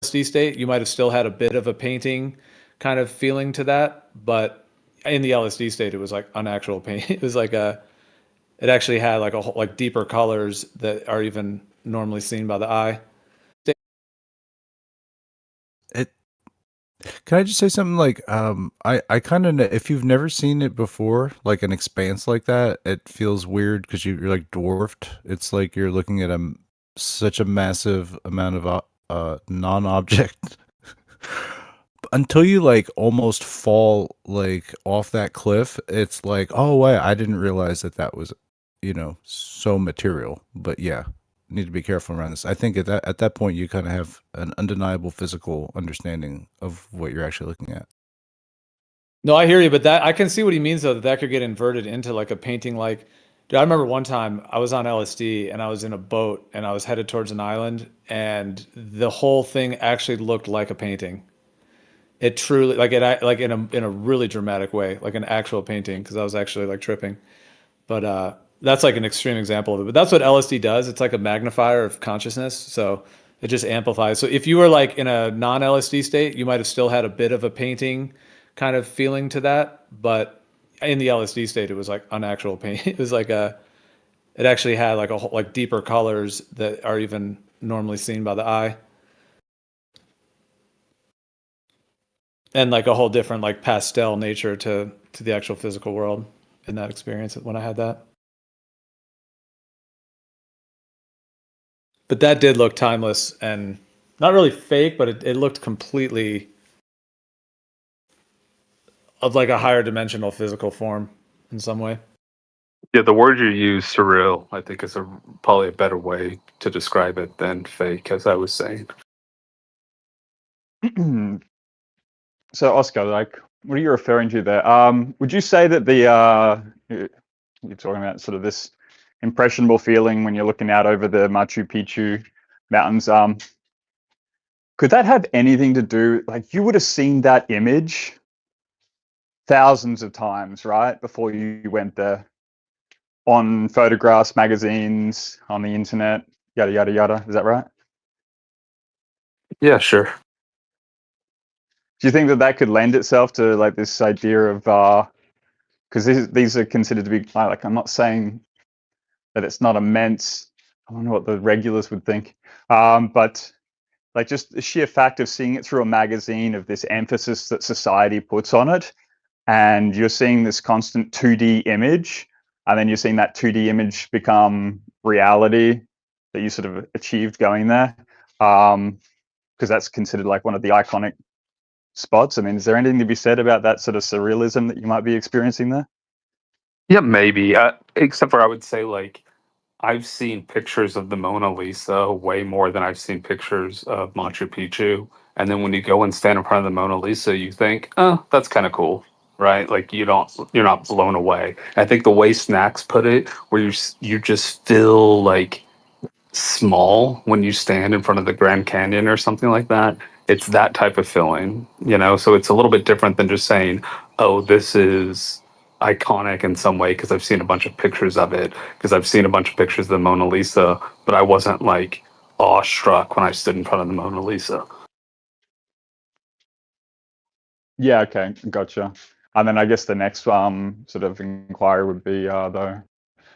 LSD state, you might have still had a bit of a painting kind of feeling to that, but in the LSD state, it was like an actual paint. It was like it actually had like a whole, like deeper colors that are even normally seen by the eye. It Can I just say something like I kind of if you've never seen it before, like an expanse like that, it feels weird because you're like dwarfed. It's like you're looking at such a massive amount of non-object until you like almost fall like off that cliff. It's like, oh wait, I didn't realize that was, so material. But yeah, need to be careful around this. I think at that point you kind of have an undeniable physical understanding of what you're actually looking at. No, I hear you, but that I can see what he means though, that that could get inverted into like a painting like dude, I remember one time I was on LSD and I was in a boat and I was headed towards an island and the whole thing actually looked like a painting. It truly like it like in a really dramatic way, like an actual painting because I was actually like tripping. But that's like an extreme example of it. But that's what LSD does. It's like a magnifier of consciousness. So it just amplifies. So if you were like in a non-LSD state, you might have still had a bit of a painting kind of feeling to that. But in the LSD state, it was like an actual paint. It was like it actually had like a whole, like deeper colors that are even normally seen by the eye. And like a whole different like pastel nature to the actual physical world in that experience when I had that. But that did look timeless and not really fake, but it looked completely of like a higher dimensional physical form in some way. Yeah, the word you use, surreal, I think is probably a better way to describe it than fake, as I was saying. So Oscar, like, what are you referring to there? Would you say that you're talking about sort of this impressionable feeling when you're looking out over the Machu Picchu mountains? Could that have anything to do? Like, you would have seen that image thousands of times, right, before you went there, on photographs, magazines, on the internet, yada yada yada. Is that right? Yeah, sure. Do you think that that could lend itself to like this idea of because these are considered to be like, I'm not saying that it's not immense. I wonder what the regulars would think, but like just the sheer fact of seeing it through a magazine, of this emphasis that society puts on it, and you're seeing this constant 2D image, and then you're seeing that 2D image become reality that you sort of achieved going there, because that's considered like one of the iconic spots. I mean, is there anything to be said about that sort of surrealism that you might be experiencing there? Yeah, maybe. Except for I would say, like, I've seen pictures of the Mona Lisa way more than I've seen pictures of Machu Picchu. And then when you go and stand in front of the Mona Lisa, you think, oh, that's kind of cool, right? Like you're not blown away. I think the way Snacks put it, where you just feel like small when you stand in front of the Grand Canyon or something like that. It's that type of feeling, you know? So it's a little bit different than just saying, oh, this is iconic in some way because I've seen a bunch of pictures of it, because I've seen a bunch of pictures of the Mona Lisa, but I wasn't like awestruck when I stood in front of the Mona Lisa. Yeah, okay, gotcha. And then I guess the next sort of inquiry would be though,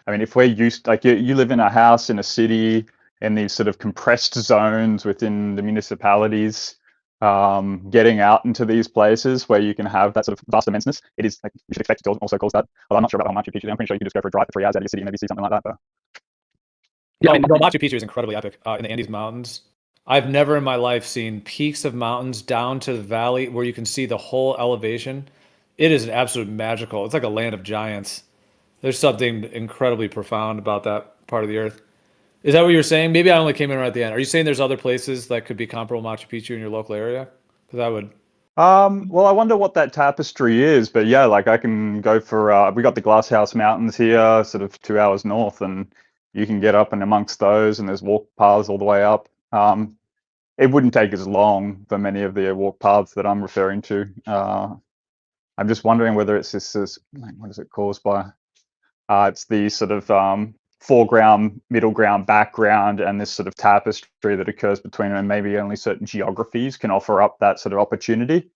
I mean, if we're used, like you live in a house in a city in these sort of compressed zones within the municipalities, getting out into these places where you can have that sort of vast immenseness, it is like you should expect it to also cause that. Well, I'm not sure about how Machu Picchu. I'm pretty sure you could just go for a drive for 3 hours out of your city and maybe see something like that. But Yeah, I mean, well, Machu Picchu is incredibly epic in the Andes Mountains. I've never in my life seen peaks of mountains down to the valley where you can see the whole elevation. It is an absolute magical. It's like a land of giants. There's something incredibly profound about that part of the earth. Is that what you're saying? Maybe I only came in right at the end. Are you saying there's other places that could be comparable to Machu Picchu in your local area? Because I would. well, I wonder what that tapestry is, but yeah, like I can go for we got the Glasshouse Mountains here, sort of 2 hours north, and you can get up and amongst those, and there's walk paths all the way up. It wouldn't take as long for many of the walk paths that I'm referring to. I'm just wondering whether it's this like, what is it caused by? It's the sort of foreground, middle ground, background, and this sort of tapestry that occurs between them, and maybe only certain geographies can offer up that sort of opportunity.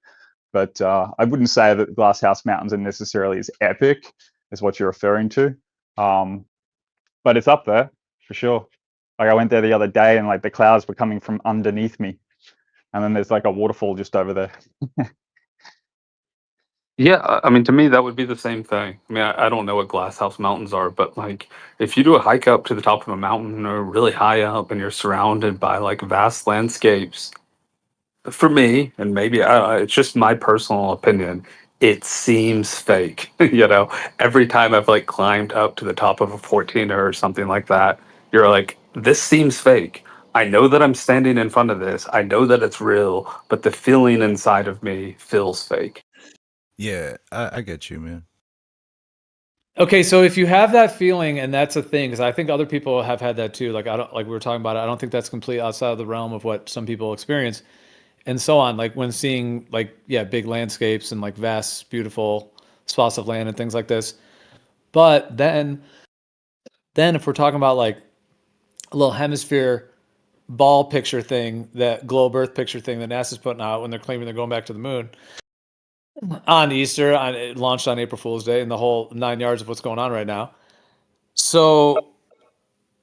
But I wouldn't say that Glasshouse Mountains are necessarily as epic as what you're referring to. But it's up there for sure. Like I went there the other day and like the clouds were coming from underneath me. And then there's like a waterfall just over there. Yeah, I mean, to me, that would be the same thing. I mean, I don't know what Glasshouse Mountains are, but like, if you do a hike up to the top of a mountain or really high up and you're surrounded by like vast landscapes, for me, and maybe it's just my personal opinion, it seems fake. Every time I've like climbed up to the top of a 14 or something like that, you're like, this seems fake. I know that I'm standing in front of this. I know that it's real, but the feeling inside of me feels fake. Yeah, I get you, man. Okay, so if you have that feeling, and that's a thing, because I think other people have had that too. Like I don't, like we were talking about it. I don't think that's completely outside of the realm of what some people experience, and so on. Like when seeing big landscapes and like vast, beautiful swaths of land and things like this. But then if we're talking about like a little hemisphere ball picture thing, that globe Earth picture thing that NASA's putting out when they're claiming they're going back to the moon on Easter, it launched on April Fool's Day, and the whole 9 yards of what's going on right now. So,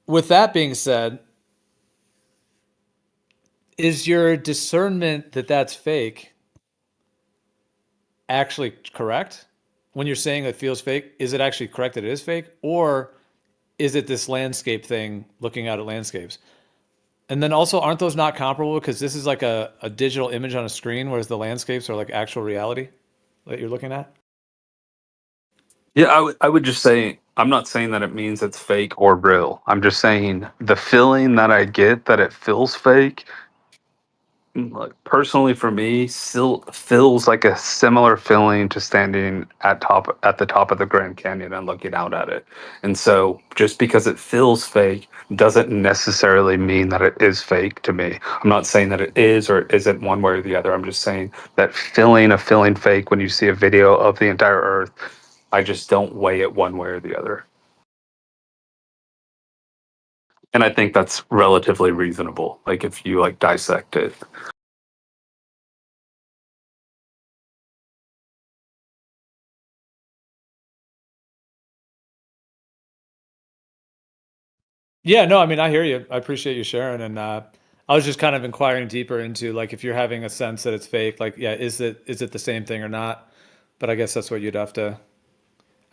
with that being said, is your discernment that that's fake actually correct? When you're saying it feels fake, is it actually correct that it is fake? Or is it this landscape thing looking out at landscapes? And then also, aren't those not comparable? Because this is like a digital image on a screen, whereas the landscapes are like actual reality that you're looking at? Yeah, I would just say, I'm not saying that it means it's fake or real. I'm just saying the feeling that I get that it feels fake, like personally for me, still feels like a similar feeling to standing at the top of the Grand Canyon and looking out at it. And so just because it feels fake doesn't necessarily mean that it is fake to me. I'm not saying that it is or isn't one way or the other. I'm just saying that feeling of feeling fake when you see a video of the entire Earth, I just don't weigh it one way or the other. And I think that's relatively reasonable, like if you like dissect it. Yeah, no, I mean, I hear you. I appreciate you sharing. And I was just kind of inquiring deeper into like if you're having a sense that it's fake, like, yeah, is it the same thing or not? But I guess that's what you'd have to.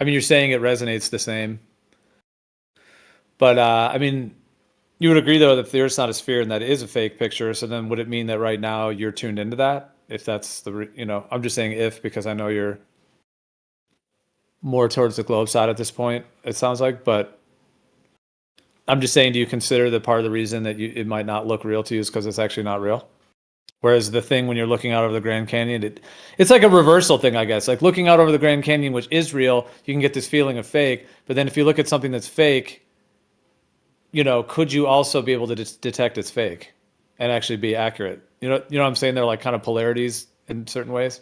I mean, you're saying it resonates the same, but I mean, you would agree though that if the Earth's not a sphere and that it is a fake picture, so then would it mean that right now you're tuned into that? If that's I'm just saying if because I know you're more towards the globe side at this point. It sounds like, but I'm just saying, do you consider that part of the reason that it might not look real to you is because it's actually not real? Whereas the thing when you're looking out over the Grand Canyon, it's like a reversal thing, I guess. Like looking out over the Grand Canyon, which is real, you can get this feeling of fake. But then if you look at something that's fake, could you also be able to detect it's fake and actually be accurate? You know what I'm saying? They're like kind of polarities in certain ways.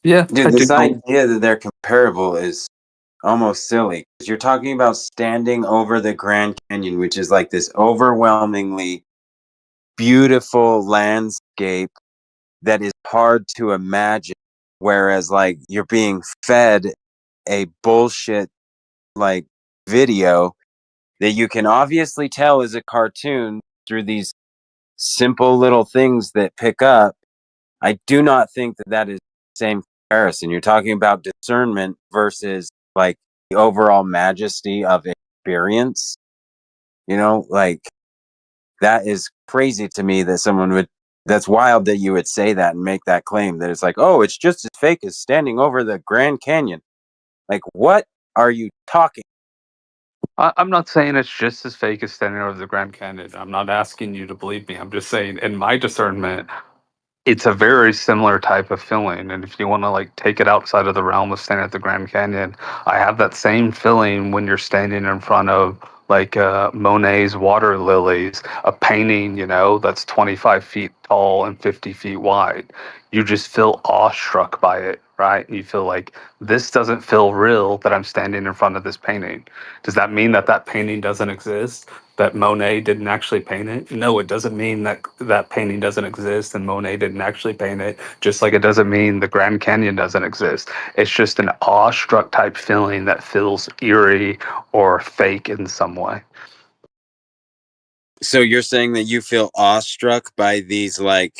Yeah, I Dude, do. this idea that they're comparable is almost silly. 'Cause you're talking about standing over the Grand Canyon, which is like this overwhelmingly beautiful landscape that is hard to imagine. Whereas, like, you're being fed a bullshit, like, video that you can obviously tell is a cartoon through these simple little things that pick up. I do not think that that is the same comparison. You're talking about discernment versus like the overall majesty of experience. Like that is crazy to me that someone would. That's wild that you would say that and make that claim that it's like, oh, it's just as fake as standing over the Grand Canyon. Like, what are you talking? I'm not saying it's just as fake as standing over the Grand Canyon. I'm not asking you to believe me. I'm just saying, in my discernment, it's a very similar type of feeling. And if you want to like take it outside of the realm of standing at the Grand Canyon, I have that same feeling when you're standing in front of like Monet's Water Lilies, a painting, that's 25 feet tall and 50 feet wide. you just feel awestruck by it, right? You feel like this doesn't feel real that I'm standing in front of this painting. Does that mean that that painting doesn't exist? That Monet didn't actually paint it? No, it doesn't mean that that painting doesn't exist and Monet didn't actually paint it. Just like it doesn't mean the Grand Canyon doesn't exist. It's just an awestruck type feeling that feels eerie or fake in some way. So you're saying that you feel awestruck by these like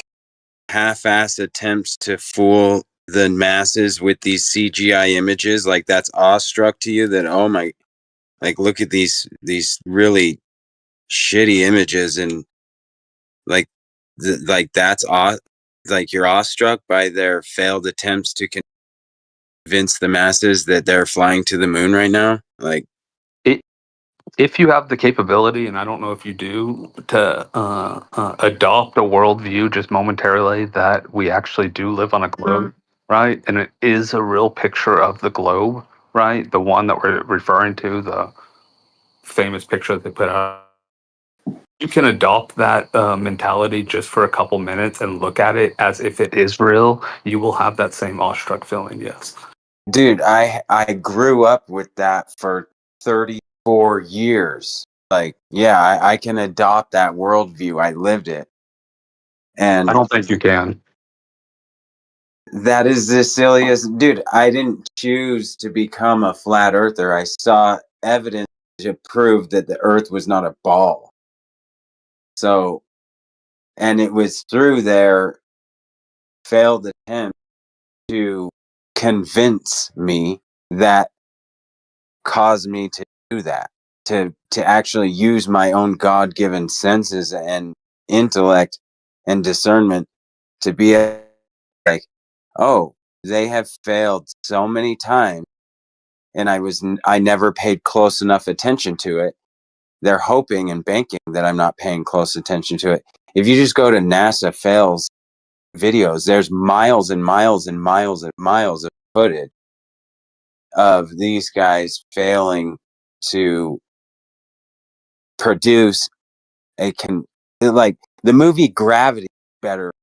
half-ass attempts to fool the masses with these CGI images? Like that's awestruck to you, that oh my, like look at these really shitty images, and like like that's awe, like you're awestruck by their failed attempts to convince the masses that they're flying to the moon right now? Like, It, if you have the capability, and I don't know if you do, to adopt a worldview just momentarily that we actually do live on a globe, right? And it is a real picture of the globe, right? The one that we're referring to, the famous picture that they put out. You can adopt that mentality just for a couple minutes and look at it as if it is real. You will have that same awestruck feeling, yes. dude, I grew up with that for 34 years. Like, yeah, I can adopt that worldview. I lived it. I And don't think you can. that is the silliest. Dude, I didn't choose to become a flat earther. I saw evidence to prove that the earth was not a ball. So, and it was through their failed attempt to convince me that caused me to do that, to actually use my own god-given senses and intellect and discernment to be like, oh, they have failed so many times, and I never paid close enough attention to it. They're hoping and banking that I'm not paying close attention to it. If you just go to NASA fails videos, there's miles and miles and miles and miles of footage of these guys failing to produce like the movie Gravity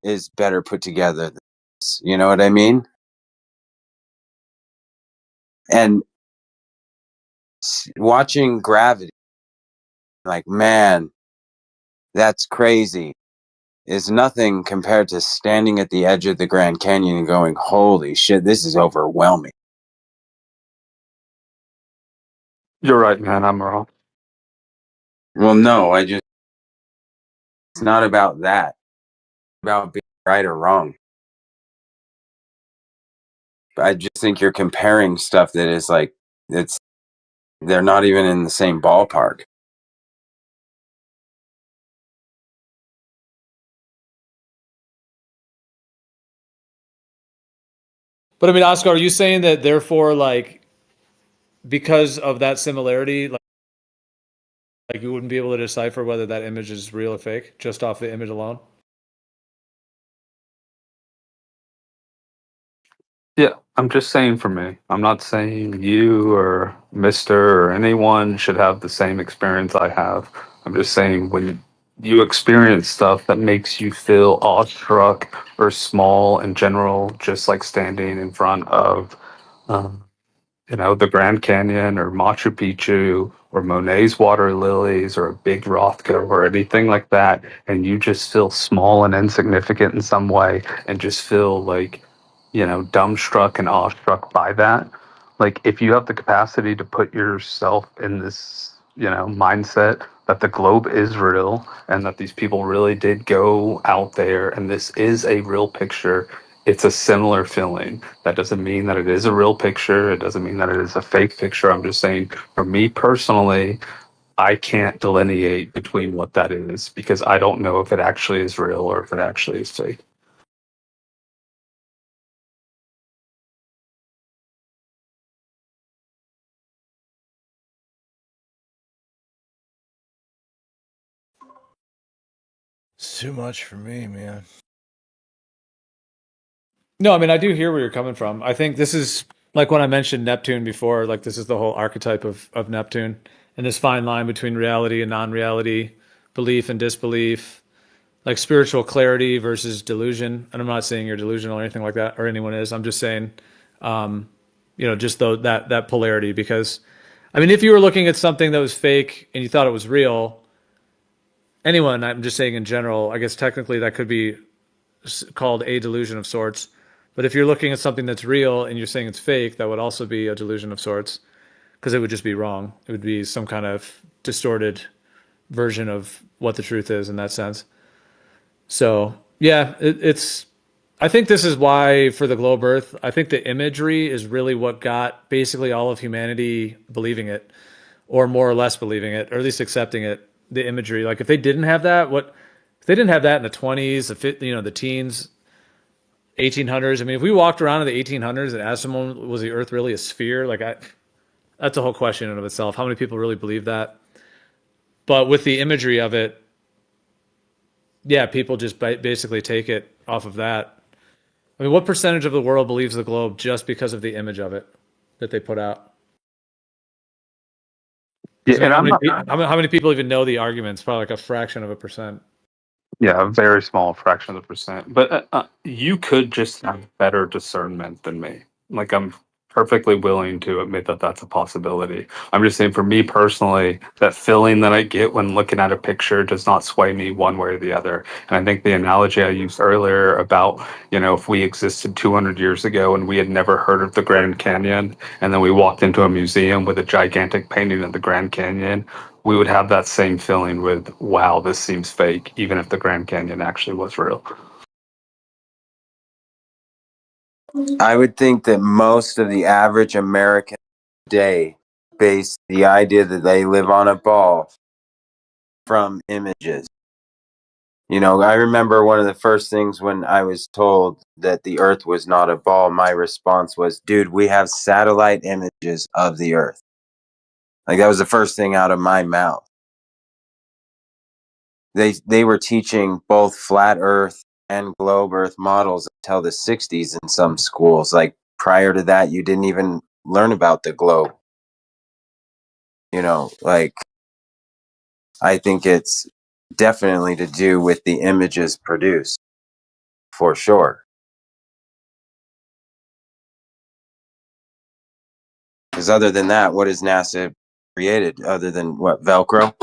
is better put together than this, you know what I mean? And watching Gravity, like, man, that's crazy, is nothing compared to standing at the edge of the Grand Canyon and going, holy shit, this is overwhelming. You're right, man. I'm wrong. Well, no, it's not about that. It's about being right or wrong. I just think you're comparing stuff that is like, they're not even in the same ballpark. But I mean, Oscar, are you saying that therefore, like, because of that similarity, like you wouldn't be able to decipher whether that image is real or fake just off the image alone? Yeah, I'm just saying for me. I'm not saying you or Mister or anyone should have the same experience I have. I'm just saying when you experience stuff that makes you feel awestruck or small in general, just like standing in front of um, the Grand Canyon or Machu Picchu or Monet's water lilies or a big Rothko or anything like that, and you just feel small and insignificant in some way and just feel like, dumbstruck and awestruck by that. Like, if you have the capacity to put yourself in this, mindset that the globe is real and that these people really did go out there and this is a real picture, it's a similar feeling. That doesn't mean that it is a real picture. It doesn't mean that it is a fake picture. I'm just saying, for me personally, I can't delineate between what that is because I don't know if it actually is real or if it actually is fake. It's too much for me, man. No, I mean, I do hear where you're coming from. I think this is like when I mentioned Neptune before, like this is the whole archetype of Neptune and this fine line between reality and non reality, belief and disbelief. like spiritual clarity versus delusion. And I'm not saying you're delusional or anything like that, or anyone is. I'm just saying, just that polarity. Because, I mean, if you were looking at something that was fake and you thought it was real, anyone, I'm just saying in general, I guess technically that could be called a delusion of sorts. But if you're looking at something that's real and you're saying it's fake, that would also be a delusion of sorts, because it would just be wrong. It would be some kind of distorted version of what the truth is in that sense. So yeah, it's. I think this is why for the globe Earth, I think the imagery is really what got basically all of humanity believing it, or more or less believing it, or at least accepting it. The imagery, like if they didn't have that, what if they didn't have that in the 20s, the teens, 1800s? I mean, if we walked around in the 1800s and asked someone, was the Earth really a sphere? That's a whole question in of itself. How many people really believe that? But with the imagery of it, yeah, people just basically take it off of that. I mean, what percentage of the world believes the globe just because of the image of it that they put out? Yeah, Because I mean, and I'm not. how many people even know the arguments? Probably like a fraction of a percent. Yeah, a very small fraction of the percent. But you could just have better discernment than me. Like, I'm perfectly willing to admit that that's a possibility. I'm just saying, for me personally, that feeling that I get when looking at a picture does not sway me one way or the other. And I think the analogy I used earlier about, if we existed 200 years ago and we had never heard of the Grand Canyon, and then we walked into a museum with a gigantic painting of the Grand Canyon, we would have that same feeling with, wow, this seems fake, even if the Grand Canyon actually was real. I would think that most of the average American today base the idea that they live on a ball from images. I remember one of the first things when I was told that the Earth was not a ball, my response was, dude, we have satellite images of the Earth. Like, that was the first thing out of my mouth. They were teaching both flat Earth and globe Earth models until the 60s in some schools. Like, prior to that, you didn't even learn about the globe. Like, I think it's definitely to do with the images produced, for sure. Because other than that, what has NASA created other than what, Velcro?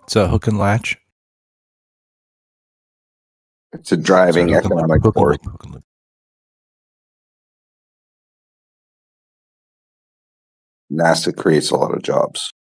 It's a hook and latch. It's a driving Sorry, economic hook and force. loop, hook and loop. NASA creates a lot of jobs.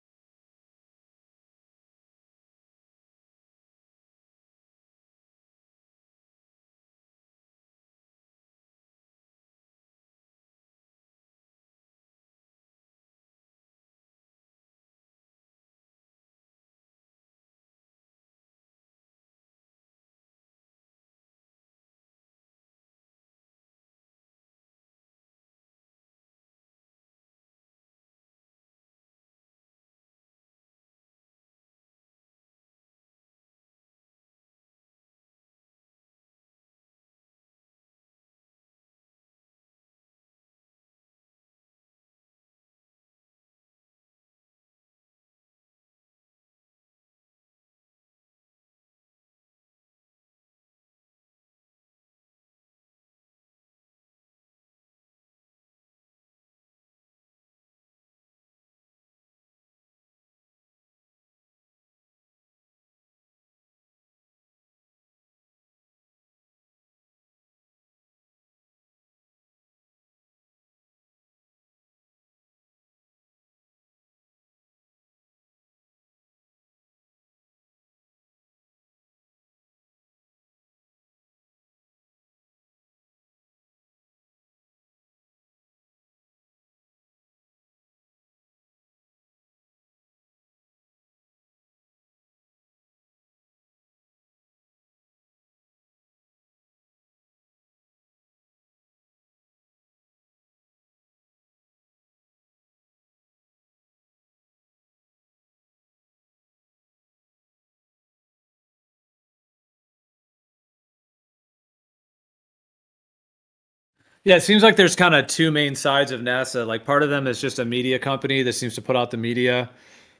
Yeah, it seems like there's kind of two main sides of NASA. Like part of them is just a media company that seems to put out the media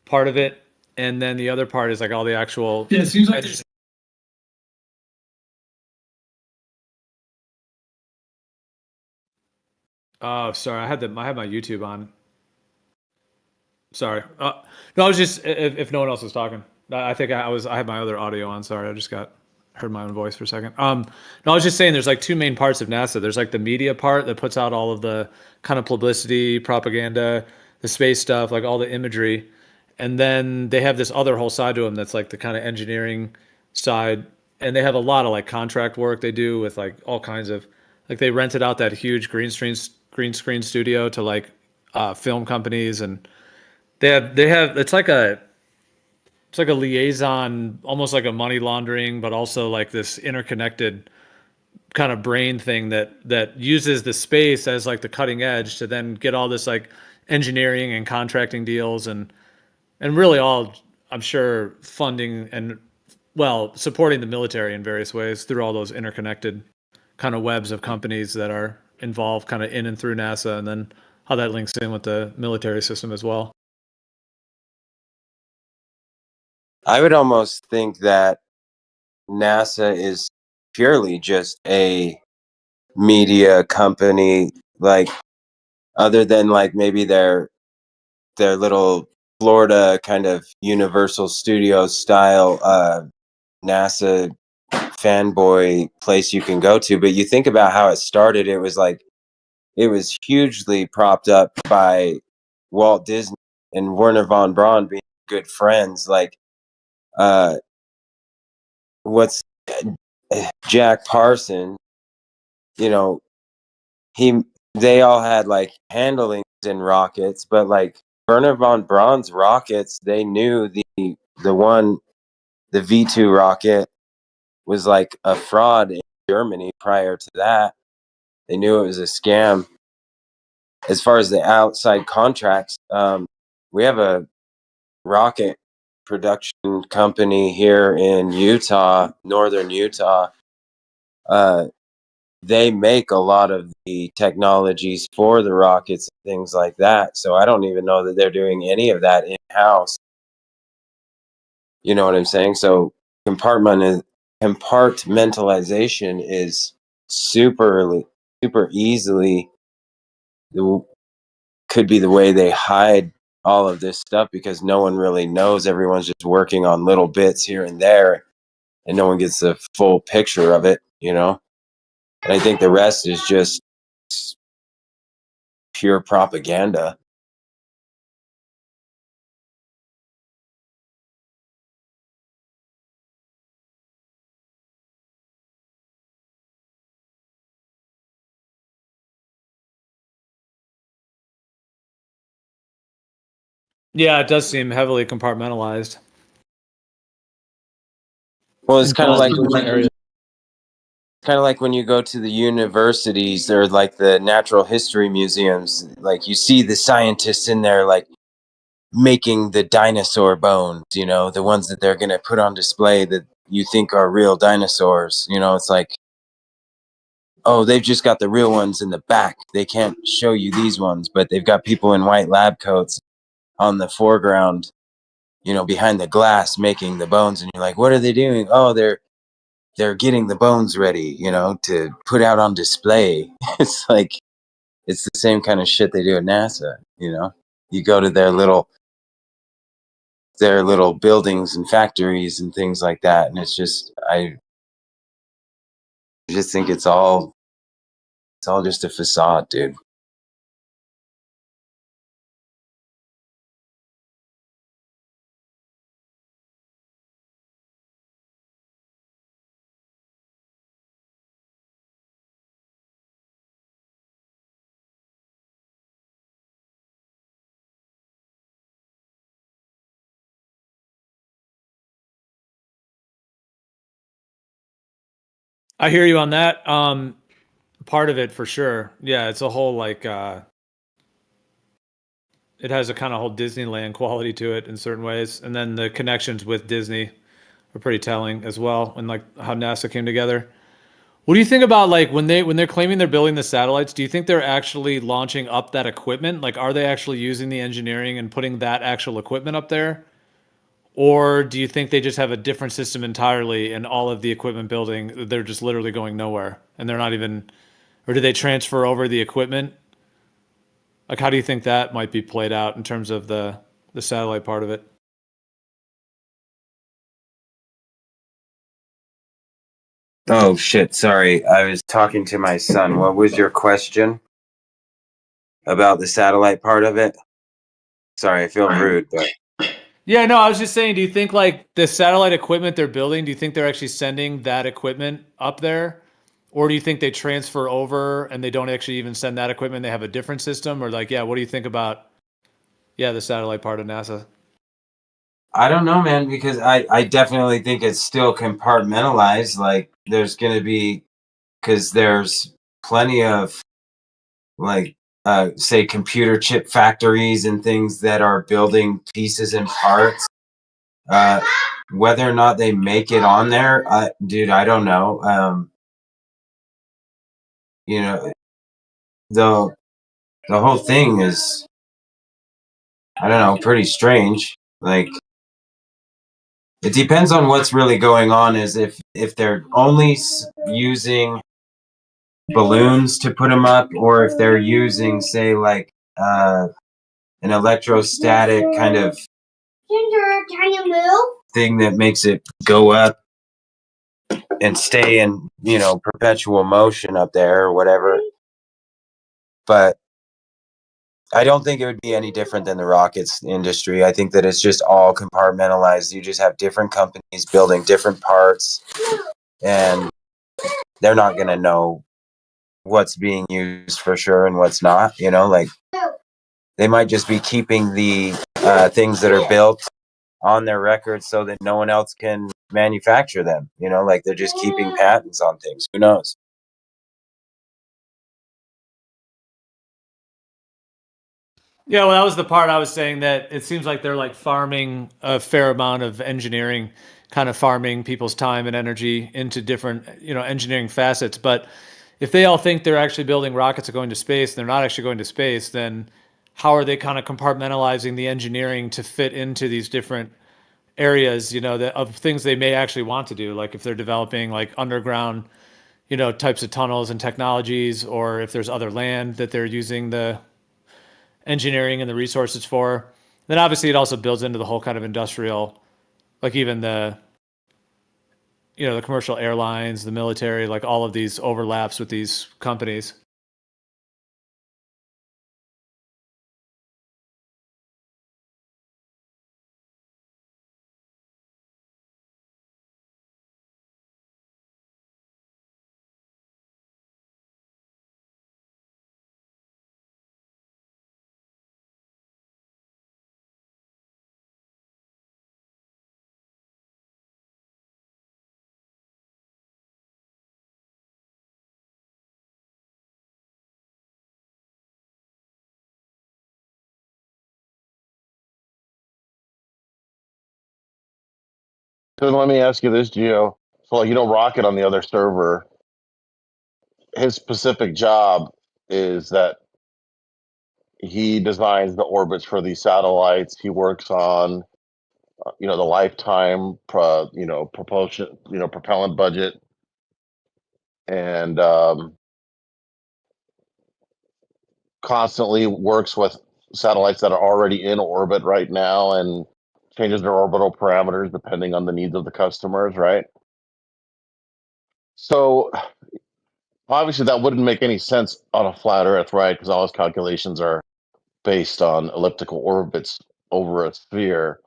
part of it, and then the other part is like all the actual. Yeah, it seems like there's. Oh, sorry, I had my YouTube on. Sorry. No, I was just if no one else was talking. I think I had my other audio on. Sorry, I just got heard my own voice for a second. No, I was just saying there's like two main parts of NASA. There's like the media part that puts out all of the kind of publicity, propaganda, the space stuff, like all the imagery, and then they have this other whole side to them that's like the kind of engineering side, and they have a lot of like contract work they do with like all kinds of like they rented out that huge green screen studio to like film companies and they have it's like a liaison, almost like a money laundering, but also like this interconnected kind of brain thing that uses the space as like the cutting edge to then get all this like engineering and contracting deals and really all I'm sure funding and well supporting the military in various ways through all those interconnected kind of webs of companies that are involved kind of in and through NASA and then how that links in with the military system as well. I would almost think that NASA is purely just a media company, like other than like maybe their little Florida kind of Universal Studios style NASA fanboy place you can go to. But you think about how it started, it was like it was hugely propped up by Walt Disney and Werner von Braun being good friends. Like uh what's Jack Parson, you know, he they all had like handlings in rockets, but like Werner von Braun's rockets, they knew the one the V2 rocket was like a fraud in Germany prior to that. They knew it was a scam. As far as the outside contracts, we have a rocket production company here in Utah, northern Utah. Uh, they make a lot of the technologies for the rockets and things like that. So I don't even know that they're doing any of that in house. You know what I'm saying? So compartmentalization is super super easily the, could be the way they hide all of this stuff because no one really knows. Everyone's just working on little bits here and there, and no one gets the full picture of it. You know, and I think the rest is just pure propaganda. Yeah, it does seem heavily compartmentalized. Well, it's kind of like Areas. kind of like when you go to the universities or like the natural history museums, like you see the scientists in there like making the dinosaur bones, you know, the ones that they're going to put on display that you think are real dinosaurs. You know, it's like, oh, they've just got the real ones in the back. They can't show you these ones, but they've got people in white lab coats on the foreground, you know, behind the glass making the bones. And you're like, what are they doing? Oh, they're getting the bones ready, you know, to put out on display. It's like it's the same kind of shit they do at NASA, you know. You go to their little buildings and factories and things like that, and it's just I just think it's all just a facade, dude. I hear you on that. Part of it for sure. Yeah, it's a whole like it has a kind of whole Disneyland quality to it in certain ways, and then the connections with Disney are pretty telling as well, and like how NASA came together. What do you think about like when they're claiming they're building the satellites? Do you think they're actually launching up that equipment? Like, are they actually using the engineering and putting that actual equipment up there? Or do you think they just have a different system entirely and all of the equipment building, they're just literally going nowhere and they're not even, or do they transfer over the equipment? Like, how do you think that might be played out in terms of the satellite part of it? Oh shit, sorry. I was talking to my son. What was your question about the satellite part of it? Sorry, I feel rude, but Yeah, no, I was just saying, do you think like the satellite equipment they're building, do you think they're actually sending that equipment up there? Or do you think they transfer over and they don't actually even send that equipment? They have a different system? Or like, yeah, what do you think about, yeah, the satellite part of NASA? I don't know, man, because I definitely think it's still compartmentalized. Like there's gonna be because there's plenty of like say computer chip factories and things that are building pieces and parts. Uh whether or not they make it on there, dude, I don't know. You know, the the whole thing is I don't know, pretty strange. Like it depends on what's really going on. Is if they're only using balloons to put them up, or if they're using, say, like an electrostatic kind of thing that makes it go up and stay in, perpetual motion up there or whatever. But I don't think it would be any different than the rockets industry. I think that it's just all compartmentalized. You just have different companies building different parts, and they're not going to know what's being used for sure and what's not. Like they might just be keeping the things that are built on their records so that no one else can manufacture them. Like they're just keeping patents on things. Who knows? Yeah, well, that was the part I was saying that it seems like they're like farming a fair amount of engineering, kind of farming people's time and energy into different, engineering facets. But if they all think they're actually building rockets that are going to space, and they're not actually going to space, then how are they kind of compartmentalizing the engineering to fit into these different areas, that of things they may actually want to do? Like if they're developing like underground, types of tunnels and technologies, or if there's other land that they're using the engineering and the resources for. Then obviously it also builds into the whole kind of industrial, like even the commercial airlines, the military, like all of these overlaps with these companies. So let me ask you this, Gio. So, like, Rocket on the other server, his specific job is that he designs the orbits for these satellites. He works on, the lifetime, propulsion, propellant budget, and constantly works with satellites that are already in orbit right now and changes their orbital parameters depending on the needs of the customers, right? So obviously that wouldn't make any sense on a flat Earth, right? Because all his calculations are based on elliptical orbits over a sphere.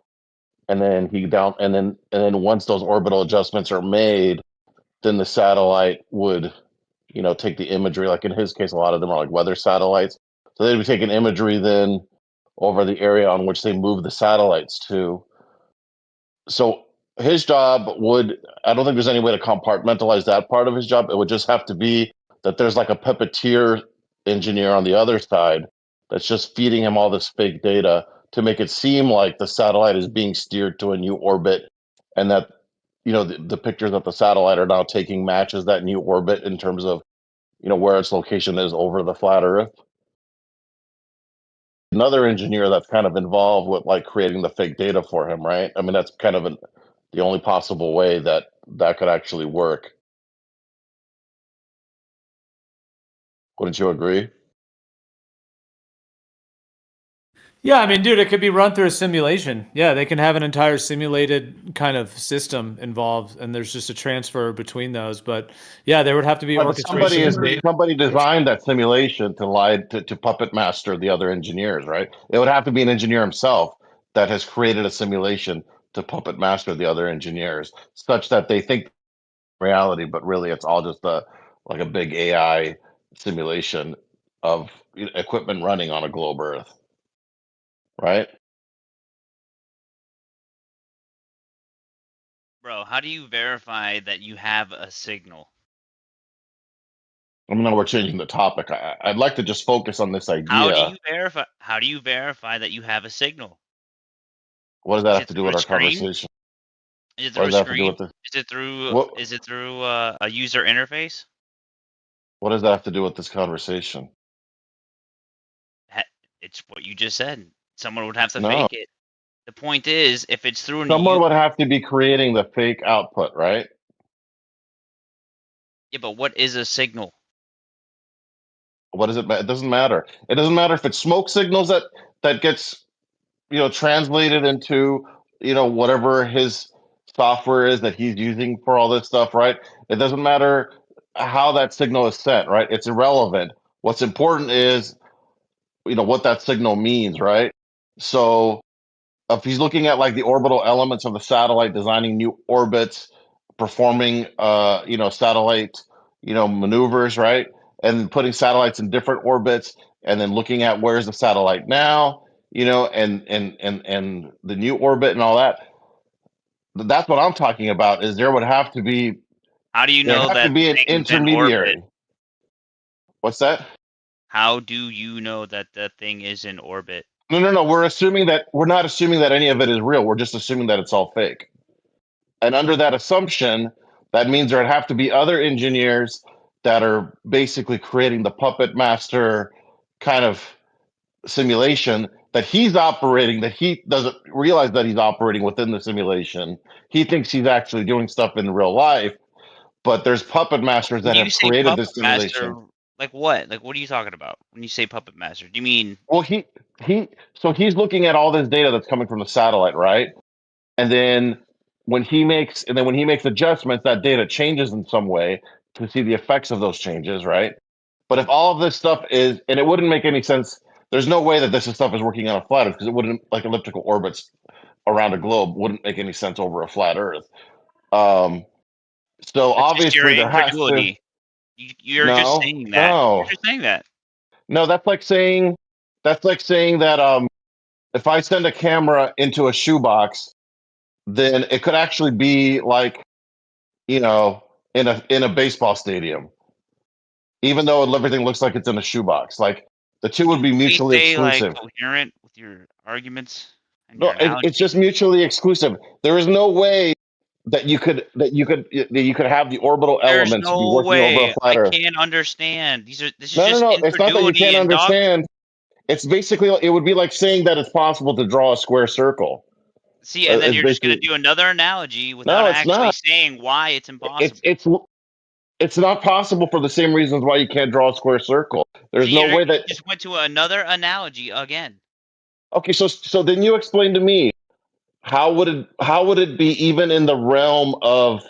And then and then once those orbital adjustments are made, then the satellite would, take the imagery. Like in his case, a lot of them are like weather satellites. So they'd be taking imagery then over the area on which they move the satellites to. So his job would, I don't think there's any way to compartmentalize that part of his job. It would just have to be that there's like a puppeteer engineer on the other side that's just feeding him all this fake data to make it seem like the satellite is being steered to a new orbit, and that the pictures that the satellite are now taking matches that new orbit in terms of where its location is over the flat Earth. Another engineer that's kind of involved with like creating the fake data for him, right? I mean, that's kind of the only possible way that could actually work. Wouldn't you agree? Yeah, I mean, dude, it could be run through a simulation. Yeah, they can have an entire simulated kind of system involved, and there's just a transfer between those. But yeah, there would have to be But orchestration and data. somebody designed that simulation to lie to puppet master the other engineers, right? It would have to be an engineer himself that has created a simulation to puppet master the other engineers, such that they think reality, but really it's all just like a big AI simulation of equipment running on a globe Earth, right? Bro, how do you verify that you have a signal? I mean, we're changing the topic. I'd like to just focus on this How do idea. you verify? How do you verify that you have a signal? What does that Is have it to do through with a our screen? conversation? Is it What through a does that have to do screen? with this? Is it through? What Is it through a user interface? What does that have to do with this conversation? It's what you just said. Someone would have to No, fake it. The point is, if it's through someone would have to be creating the fake output, right? yeah, but what is a signal? What does it? It doesn't matter. It doesn't matter if it's smoke signals that gets translated into whatever his software is that he's using for all this stuff, right? It doesn't matter how that signal is sent, right? It's irrelevant. What's important is what that signal means, right? So if he's looking at like the orbital elements of the satellite, designing new orbits, performing satellite maneuvers, right? And putting satellites in different orbits, and then looking at where's the satellite now, and the new orbit and all that. That's what I'm talking about. Is there would have to be How do you there'd know have to that be an thing's in orbit? intermediary. What's that? How do you know that the thing is in orbit? No. We're not assuming that any of it is real. We're just assuming that it's all fake. And under that assumption, that means there'd have to be other engineers that are basically creating the puppet master kind of simulation that he's operating, that he doesn't realize that he's operating within the simulation. He thinks he's actually doing stuff in real life, but there's puppet masters When that you have say created puppet this simulation. master, like what? Like what are you talking about when you say puppet master? Do you mean Well, he's looking at all this data that's coming from the satellite, right? And then when he makes adjustments, that data changes in some way to see the effects of those changes, right? But if all of this stuff is, and it wouldn't make any sense, there's no way that this stuff is working on a flat Earth, because it wouldn't, like elliptical orbits around a globe wouldn't make any sense over a flat Earth. So that's just your obviously there has to. incredulity? You're just saying that. You're just saying that. No, that's like saying that if I send a camera into a shoebox, then it could actually be like, in a baseball stadium, even though everything looks like it's in a shoebox. Like the two would be Please mutually stay like exclusive. coherent with your arguments and No, your analogy. it's just mutually exclusive. There is no way that you could have the orbital There's elements be no working over a way. I flat Earth. can't understand. This is just No. It's not that you incredulity can't and dog. understand. It's basically, it would be like saying that it's possible to draw a square circle. See, and then It's you're just gonna basically do another analogy without no, it's actually not. saying why it's impossible. It's not possible for the same reasons why you can't draw a square circle. There's See, no way you that. just went to another analogy again. Okay, so then you explain to me how would it be even in the realm of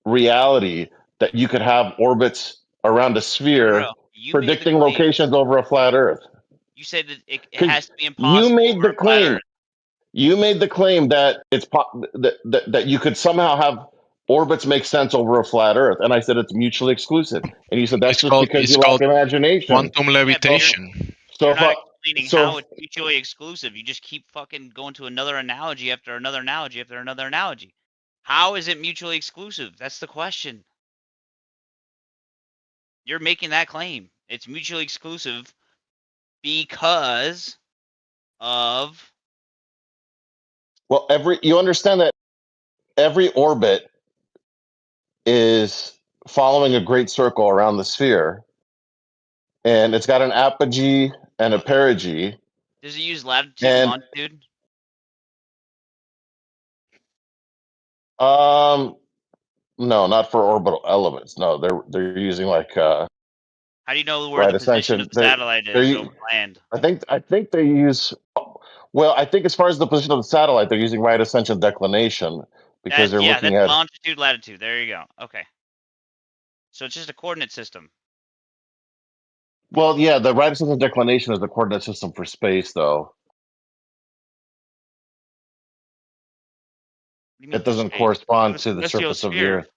reality that you could have orbits around a sphere Bro, you made the predicting claim. locations over a flat Earth? You said that it Because has to be you impossible made over the a flat claim. Earth. You made the claim that that you could somehow have orbits make sense over a flat Earth, and I said it's mutually exclusive, and you said that's just because It's you lack called imagination. quantum Yeah, but levitation. So you're if not I, explaining so how it's mutually exclusive. You just keep fucking going to another analogy after another analogy after another analogy. How is it mutually exclusive? That's the question. You're making that claim. It's mutually exclusive because of well, you understand that every orbit is following a great circle around the sphere, and it's got an apogee and a perigee. Does it use latitude and longitude? No, not for orbital elements. No, they're using like How do you know where right the position of ascension. the satellite is over land? I think they use. Well, I think as far as the position of the satellite, they're using right ascension declination because they're looking that's at. longitude, latitude. There you go. Okay. So it's just a coordinate system. Well, yeah, the right ascension declination is the coordinate system for space, though. What do you mean It for doesn't space? correspond The to the celestial surface of the sphere. Earth.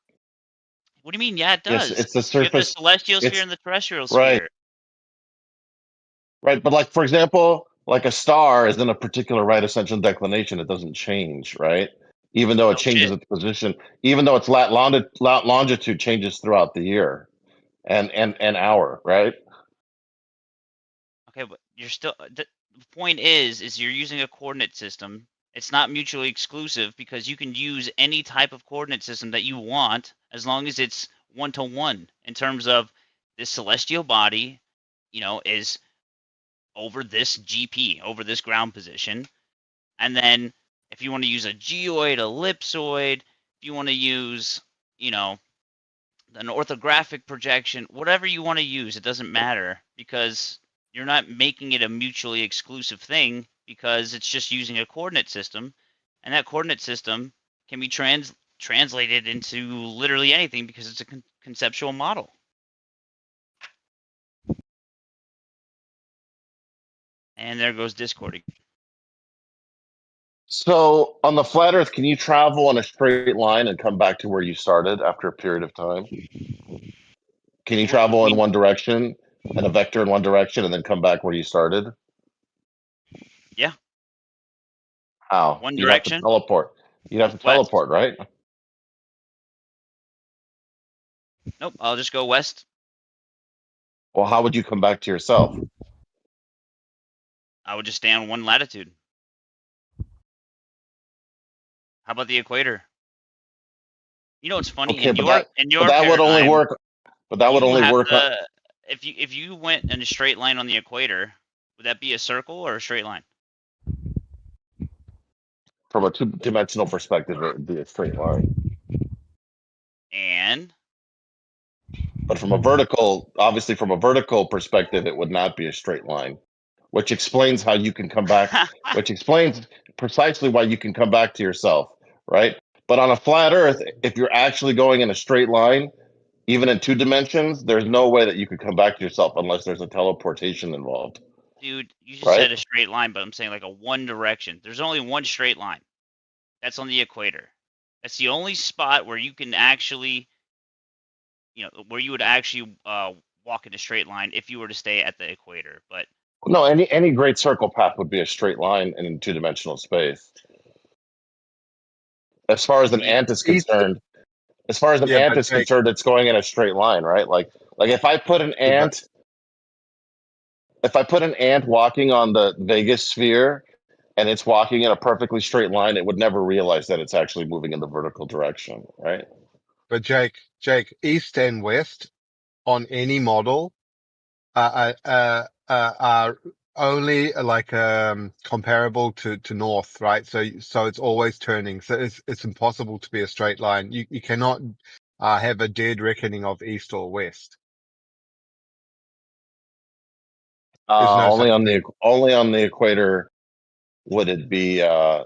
What do you mean? Yeah, it Yes, does. it's the You have the surface. celestial sphere It's and the terrestrial right, sphere. right. But like for example, like a star is in a particular right ascension declination. It doesn't change, right? Even though it No changes shit. its position, even though its longitude changes throughout the year and hour, right? Okay, but you're still the point is you're using a coordinate system. It's not mutually exclusive because you can use any type of coordinate system that you want as long as it's 1-to-1 in terms of this celestial body, is over this GP, over this ground position. And then if you want to use a geoid, ellipsoid, if you want to use, an orthographic projection, whatever you want to use, it doesn't matter because you're not making it a mutually exclusive thing because it's just using a coordinate system, and that coordinate system can be translated into literally anything because it's a conceptual model. And there goes Discord. So on the flat Earth, can you travel in a straight line and come back to where you started after a period of time? Can you What do travel you in mean? one direction and a vector in one direction and then come back where you started? Yeah. How? One You'd have to direction? teleport. You'd have to West. teleport, right? Nope, I'll just go west. Well, how would you come back to yourself? I would just stay on one latitude. How about the equator? You know what's funny? Okay, In but your that would only paradigm, work. But that would you only have work the if you went in a straight line on the equator, would that be a circle or a straight line? from a two-dimensional perspective. It would be a straight line. And But from a vertical, obviously, from a vertical perspective, it would not be a straight line, which explains how you can come back. Which explains precisely why you can come back to yourself, right? But on a flat Earth, if you're actually going in a straight line, even in 2 dimensions, there's no way that you could come back to yourself unless there's a teleportation involved, dude, you just right? said a straight line, but I'm saying like a one direction. There's only one straight line. That's on the equator. That's the only spot where you can actually, where you would actually walk in a straight line if you were to stay at the equator. But No, any great circle path would be a straight line in 2-dimensional space. As far as an ant is concerned, it's going in a straight line, right? Like if I put an ant walking on the Vegas sphere and it's walking in a perfectly straight line, it would never realize that it's actually moving in the vertical direction, right? But Jake, east and west on any model are only like comparable to north, right? So it's always turning. So it's impossible to be a straight line. You cannot have a dead reckoning of east or west. There's no such thing. Only on the equator would it be on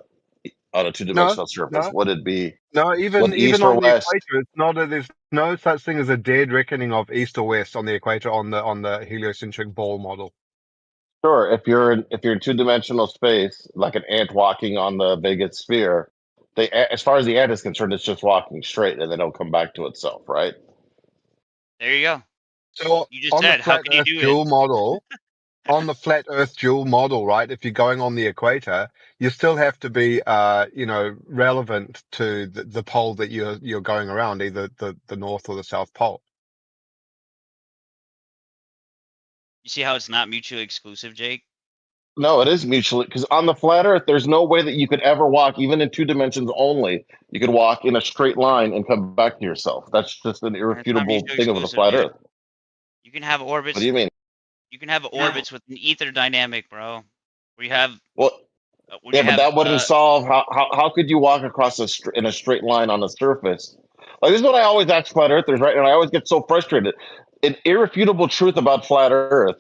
a 2-dimensional surface. No. Would it be No, even east or on the west? equator, it's not. There's no such thing as a dead reckoning of east or west on the equator on the heliocentric ball model. Sure. If you're in 2-dimensional space, like an ant walking on the Vegas sphere, as far as the ant is concerned, it's just walking straight and then it'll come back to itself, right? there you go. So You just on the said, how flat can you Earth do it? dual model, right? If you're going on the equator, you still have to be, relevant to the pole that you're going around, either the north or the south pole. You see how it's not mutually exclusive, Jake? No, it is mutually because on the flat Earth, there's no way that you could ever walk, even in 2 dimensions only. You could walk in a straight line and come back to yourself. That's just an And it's not irrefutable mutually thing of the exclusive, flat dude. Earth. You can have What orbits. do you mean? You can have orbits with an ether dynamic, bro. Where you have Well, when yeah, you but have that wouldn't solve how could you walk across in a straight line on the surface? Like this is what I always ask flat earthers, right? And I always get so frustrated. An irrefutable truth about flat Earth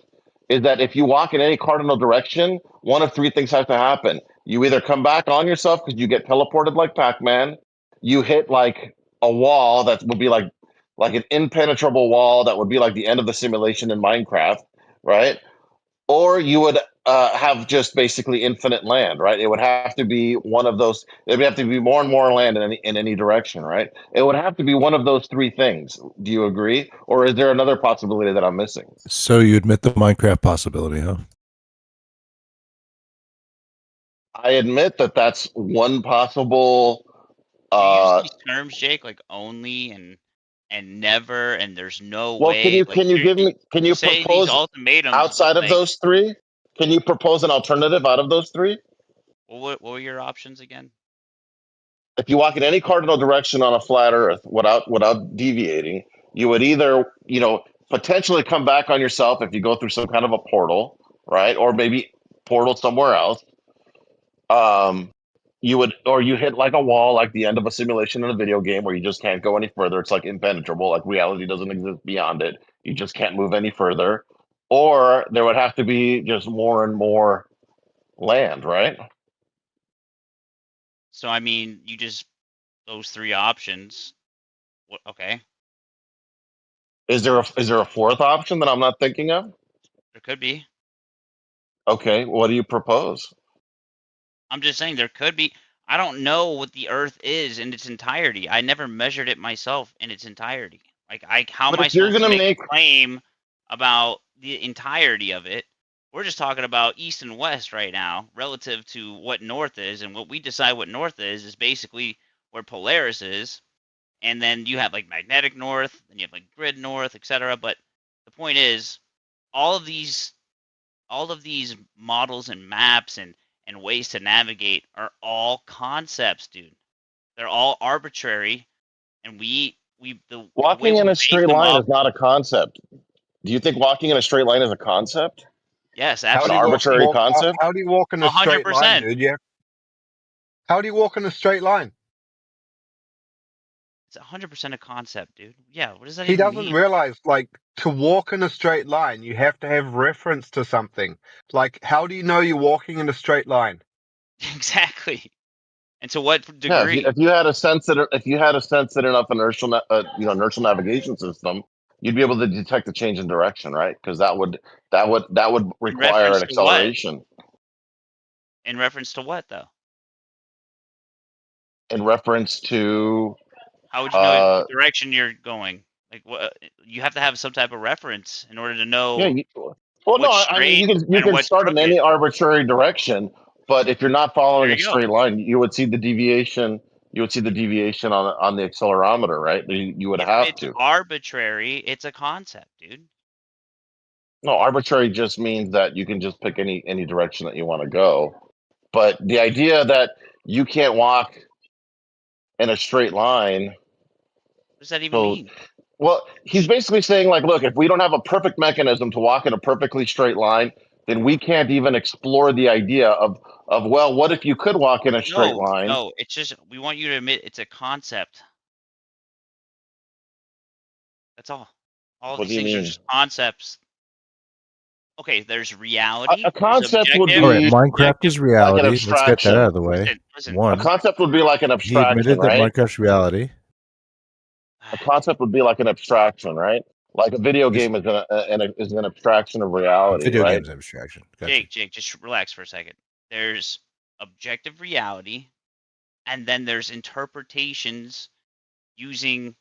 is that if you walk in any cardinal direction, one of three things has to happen. You either come back on yourself because you get teleported like Pac-Man, you hit like a wall that would be like an impenetrable wall that would be like the end of the simulation in Minecraft, right? Or you would have just basically infinite land, right? It would have to be one of those. It would have to be more and more land in any direction, right? It would have to be one of those three things. Do you agree, or is there another possibility that I'm missing? So you admit the Minecraft possibility, huh? I admit that that's one possible. you use these terms, Jake, like only and never, and there's no Well, way. Like can you you say these propose ultimatums, but outside of like, those three? Can you propose an alternative out of those three? well, what were your options again? If you walk in any cardinal direction on a flat Earth without deviating, you would either potentially come back on yourself if you go through some kind of a portal, right, or maybe portal somewhere else. You hit like a wall, like the end of a simulation in a video game where you just can't go any further. It's like impenetrable, like reality doesn't exist beyond it. You just can't move any further. Or there would have to be just more and more land, right? So I mean, you just those three options. What? Okay, Is there a fourth option that I'm not thinking of? there could be. Okay, what do you propose? I'm just saying there could be. I don't know what the Earth is in its entirety. I never measured it myself in its entirety. Like, how am But I if you're supposed to gonna make a make claim about the entirety of it? We're just talking about east and west right now, relative to what north is, and what we decide what north is basically where Polaris is, and then you have like magnetic north, and you have like grid north, etc. But the point is, all of these all of these models and maps and ways to navigate are all concepts, dude. They're all arbitrary, and the way walking in we a base straight them line off. is not a concept. Do you think walking in a straight line is a concept? Yes, How An do you walk? absolutely, arbitrary concept? How do you walk in a straight line, 100%. dude? Yeah. How do you walk in a straight line? It's 100% a concept, dude. Yeah, what does that He even doesn't mean? realize, like, to walk in a straight line, you have to have reference to something. Like, how do you know you're walking in a straight line? Exactly. And to what Yeah, degree? if you had a sensitive enough inertial navigation system, you'd be able to detect the change in direction, right? Because that would In require reference an to what? acceleration In reference to what, though? in reference to How would you know uh what direction you're going? Like, what? You have to have some type of reference in order to yeah. know Well, no, what's I mean straight you and can what's start in crooked. any arbitrary direction, but if you're not There following a you go. straight line, you would see the deviation. You would see the deviation on the accelerometer, right? You would If have it's to. arbitrary, it's a concept, dude. No, arbitrary just means that you can just pick any direction that you want to go. But the idea that you can't walk in a straight line, What does that even so mean? well, he's basically saying like, look, if we don't have a perfect mechanism to walk in a perfectly straight line, then we can't even explore the idea of well, what if you could walk in a straight No, line? no, it's just we want you to admit it's a concept. That's all. All of What do these you things are mean? just concepts. Okay, there's A reality, there's concept would objective, All right, be there's Minecraft subjective. is like an reality. Let's get that out abstraction. of the way. Listen. A One, concept would be like an he abstraction, admitted that right? Minecraft's reality. A concept would be like an abstraction, right? Like a video This game is an abstraction of reality, video right? game's an abstraction. Gotcha. Jake, just relax for a second. There's objective reality, and then there's interpretations using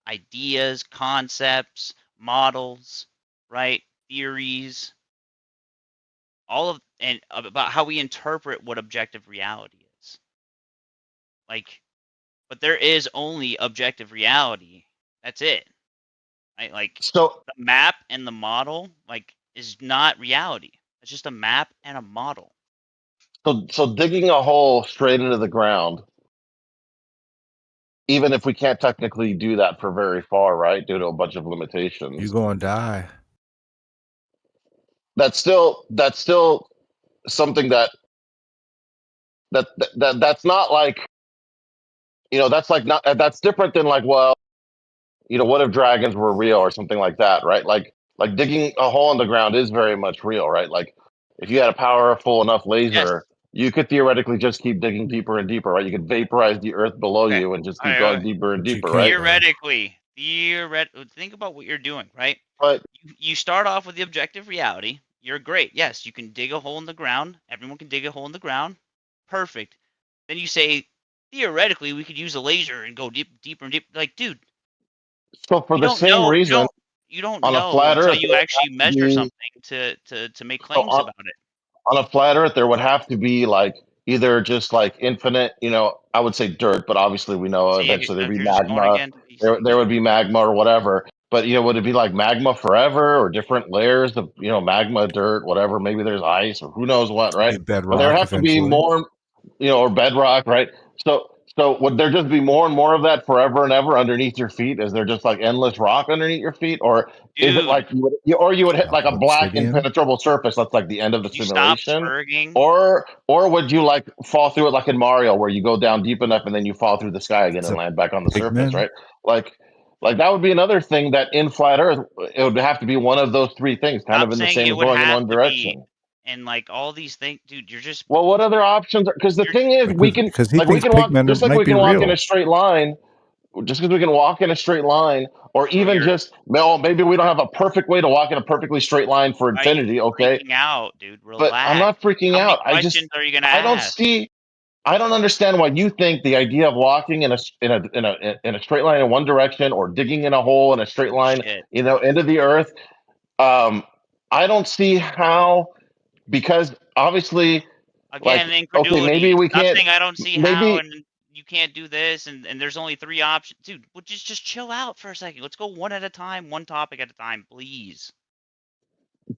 ideas, concepts, models, right? Theories, all of and about how we interpret what objective reality is. Like, but there is only objective reality. That's it. Right? Like So the map and the model, like, is not reality. It's just a map and a model. So digging a hole straight into the ground, even if we can't technically do that for very far, right, due to a bunch of You limitations, gonna die. that's still something that's not like, that's like not that's different than like, well, what if dragons were real or something like that, right? Like digging a hole in the ground is very much real, right? Like if you had a powerful enough Yes. laser, you could theoretically just keep digging deeper and deeper, right? You could vaporize the earth below Okay. you and just All keep right, going deeper and But you deeper, can't right? though. Think about what you're doing, right? But You start off with the objective reality. You're great. Yes, you can dig a hole in the ground. Everyone can dig a hole in the ground. Perfect. Then you say, theoretically, we could use a laser and go deeper and deeper. Like, dude, so for you the don't same know. reason, You don't on a know flat until Earth, you actually measure be something to make so claims about it. on a flat Earth, there would have to be like either just like infinite, I would say dirt, but obviously we know See, eventually there'd be you're just going magma. again. There would be magma or whatever. But would it be like magma forever or different layers of magma, dirt, whatever? Maybe there's ice or who knows what, Be right? But there would bedrock have to be eventually. more, or bedrock, right? So would there just be more and more of that forever and ever underneath your feet? Is there just like endless rock underneath your feet, or is it Dude, like you would hit like a black Obsidian. impenetrable surface? That's like the end of the you stop simulation, spurging. or would you like fall through it like in Mario, where you go down deep enough and then you fall through the sky again It's and a land back on the surface, pigman. right? Like that would be another thing that in flat Earth it would have to be one of those three things, kind of Stop in the saying same it would going in have one to be, direction. and like all these things, dude. Well, what other options? Because the You're thing is, we can Because he like we thinks can walk pigmen just like might we be can walk in a real. straight line just because we can walk in a straight line, or bro. even just, well, maybe we don't have a perfect way to walk in a perfectly straight line for Why are you infinity, okay? freaking out, dude? But I'm Relax. not freaking How many out. questions are you gonna I don't ask? see, I don't understand why you think the idea of walking in a straight line in one direction or digging in a hole in a straight line, Bullshit. into the earth. Um, I don't see how, because obviously, Again, like, okay, maybe incredulity. we Stop can't, saying I don't see how, maybe and you can't do this, and there's only 3 options, dude. Well, just chill out for a second. Let's go one at a time, one topic at a time, please.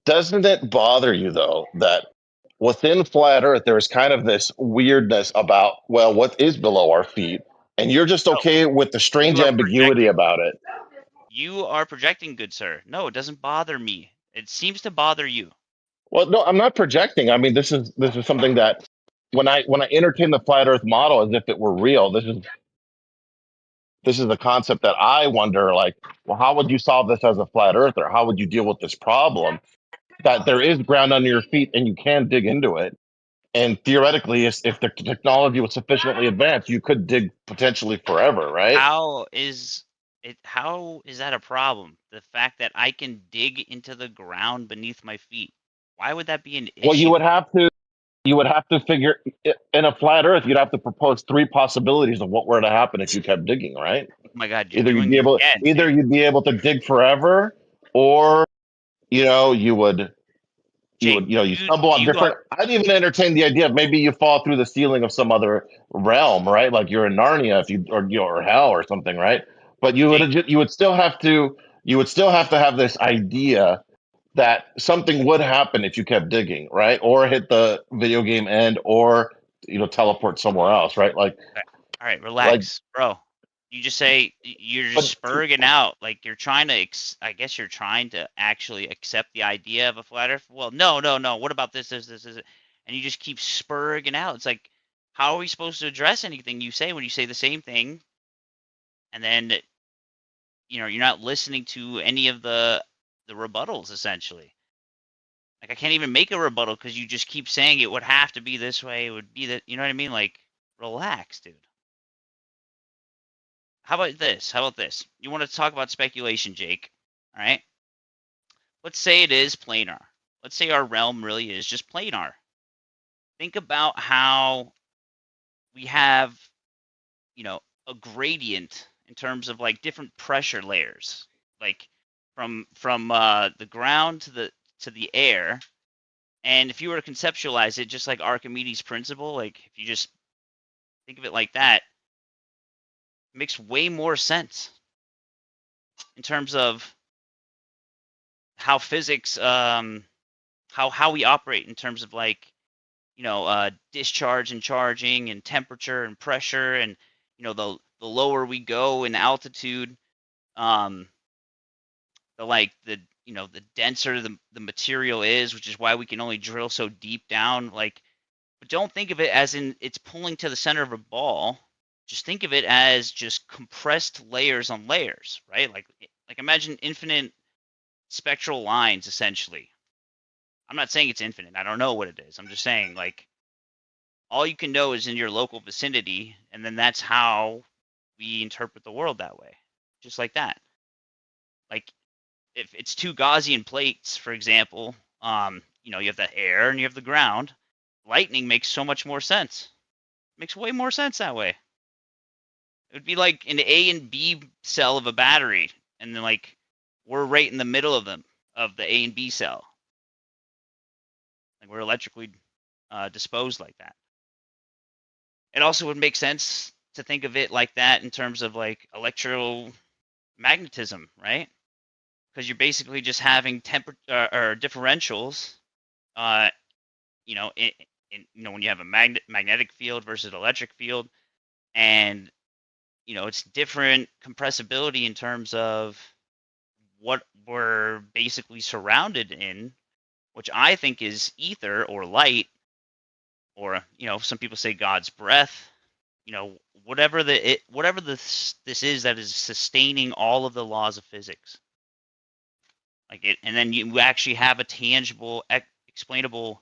doesn't it bother you though that within flat earth there's kind of this weirdness about, well, what is below our feet, and you're just No, okay with the you strange are ambiguity projecting. about it? You are projecting, good sir. No, it doesn't bother me. It seems to bother you. Well, no, I'm not projecting. I mean, this is something that when I entertain the flat earth model as if it were real, this is the concept that I wonder, like, well, how would you solve this as a flat earther? How would you deal with this problem that there is ground under your feet and you can dig into it? And theoretically, if the technology was sufficiently advanced, you could dig potentially forever, right? How is that a problem? The fact that I can dig into the ground beneath my feet. Why would that be an Well, issue? you would have to figure, in a flat Earth, you'd have to propose three possibilities of what were to happen if you kept digging, right? Oh my god, you're doing it again, Either dude. you'd be able to dig forever, or you would Jake, you stumble on you are different. I'd even entertain the idea of maybe you fall through the ceiling of some other realm, right? Like you're in Narnia, if you or hell or something, right? But Jake. you would still have to have this idea that something would happen if you kept digging, right? Or hit the video game end, or teleport somewhere else, right? Okay. All right, Like, relax, bro. You just say you're just but spurging out, like you're trying to. I guess you're trying to actually accept the idea of a flat Earth. Well, no, no, no. What about this, and you just keep spurging out. It's like, how are we supposed to address anything you say when you say the same thing, and then you're not listening to any of the rebuttals essentially. Like I can't even make a rebuttal because you just keep saying it would have to be this way. It would be that. You know what I mean? Like, relax, dude. How about this? How about this? You want to talk about speculation, Jake? All right. Let's say it is planar. Let's say our realm really is just planar. Think about how we have, a gradient in terms of like different pressure layers, like from the ground to the air. And if you were to conceptualize it just like Archimedes' principle, like if you just think of it like that, it makes way more sense in terms of how physics how we operate in terms of like, discharge and charging and temperature and pressure, and the lower we go in altitude, um, the denser the material is, which is why we can only drill so deep down. Like, but don't think of it as in it's pulling to the center of a ball. Just think of it as just compressed layers on layers, right? Like imagine infinite spectral lines, essentially. I'm not saying it's infinite. I don't know what it is. I'm just saying, like, all you can know is in your local vicinity, and then that's how we interpret the world that way. Just like that. Like, if it's two Gaussian plates, for example, you have the air and you have the ground. Lightning makes so much more sense. Makes way more sense that way. It would be like an A and B cell of a battery, and then like we're right in the middle of them, of the A and B cell. Like we're electrically disposed like that. It also would make sense to think of it like that in terms of like electromagnetism, right? Because you're basically just having temperature or differentials, when you have a magnetic field versus electric field, and it's different compressibility in terms of what we're basically surrounded in, which I think is ether or light, or some people say God's breath. Whatever this is that is sustaining all of the laws of physics. Like it, and then you actually have a tangible, explainable,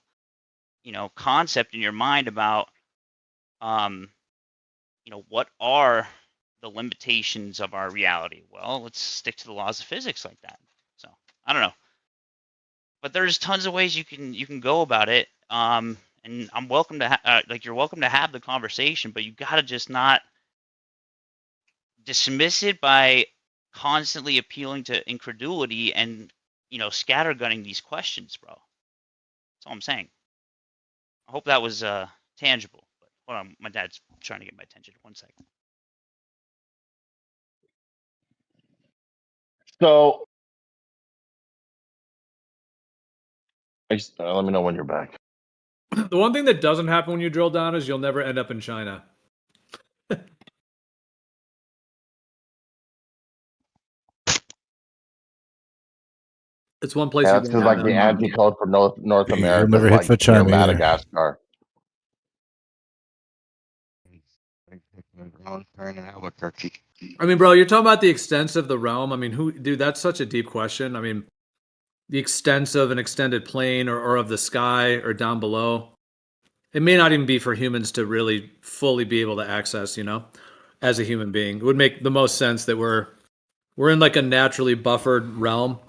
concept in your mind about, what are the limitations of our reality? Well, let's stick to the laws of physics like that. So I don't know, but there's tons of ways you can go about it. And I'm welcome to you're welcome to have the conversation, but you gotta just not dismiss it by constantly appealing to incredulity and scattergunning these questions, bro. That's all I'm saying. I hope that was tangible. But hold on, my dad's trying to get my attention. 1 second. So let me know when you're back. The one thing that doesn't happen when you drill down is you'll never end up in China. It's one place Yeah, you that's don't because like the know. anti-code for North You'll America is never hit like for near China either. Madagascar. Albuquerque. I mean, bro, you're talking about the extents of the realm. I mean, dude, that's such a deep question. I mean, the extents of an extended plane or of the sky or down below. It may not even be for humans to really fully be able to access, as a human being. It would make the most sense that we're in like a naturally buffered realm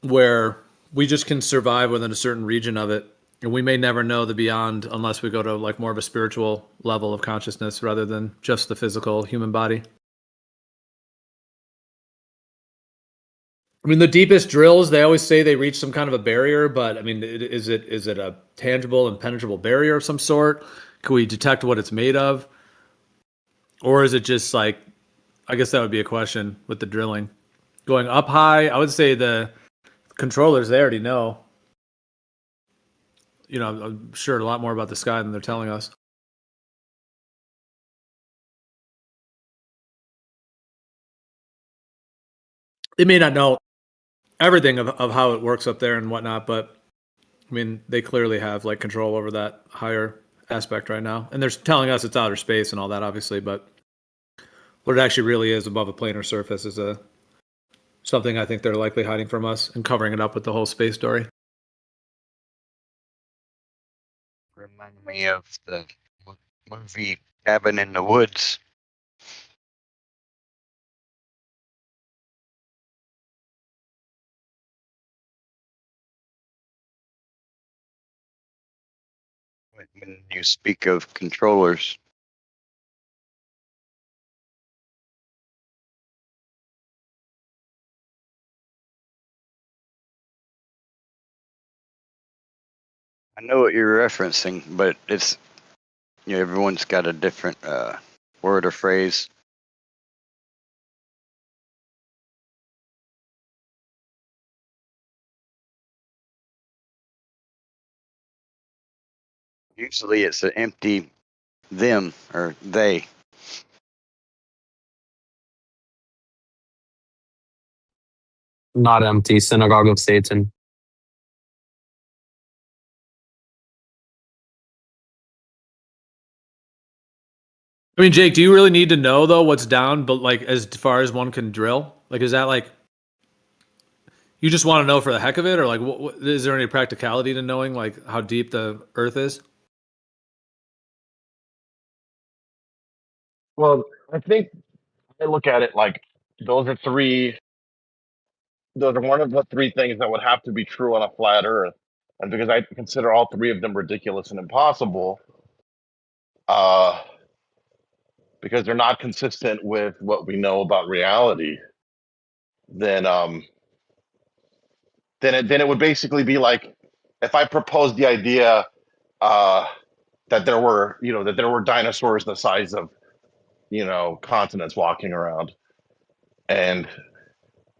where we just can survive within a certain region of it. And we may never know the beyond unless we go to like more of a spiritual level of consciousness rather than just the physical human body. I mean, the deepest drills, they always say they reach some kind of a barrier, but I mean, is it a tangible, impenetrable barrier of some sort? Can we detect what it's made of? Or is it just like, I guess that would be a question with the drilling. Going up high, I would say the controllers, they already know. I'm sure a lot more about the sky than they're telling us. They may not know everything of how it works up there and whatnot, but I mean, they clearly have like control over that higher aspect right now. And they're telling us it's outer space and all that, obviously, but what it actually really is above a planar surface is something I think they're likely hiding from us and covering it up with the whole space story. Remind me of the movie Cabin in the Woods. When you speak of controllers. I know what you're referencing, but it's everyone's got a different word or phrase. Usually it's an empty them or they. Not empty. Synagogue of Satan. I mean, Jake, do you really need to know though what's down, but like as far as one can drill? Like, is that like you just want to know for the heck of it, or like, is there any practicality to knowing like how deep the Earth is? Well, I think I look at it like those are three. Those are one of the three things that would have to be true on a flat Earth, and because I consider all three of them ridiculous and impossible, uh, because they're not consistent with what we know about reality, then then it would basically be like if I proposed the idea uh, that there were that there were dinosaurs the size of continents walking around, and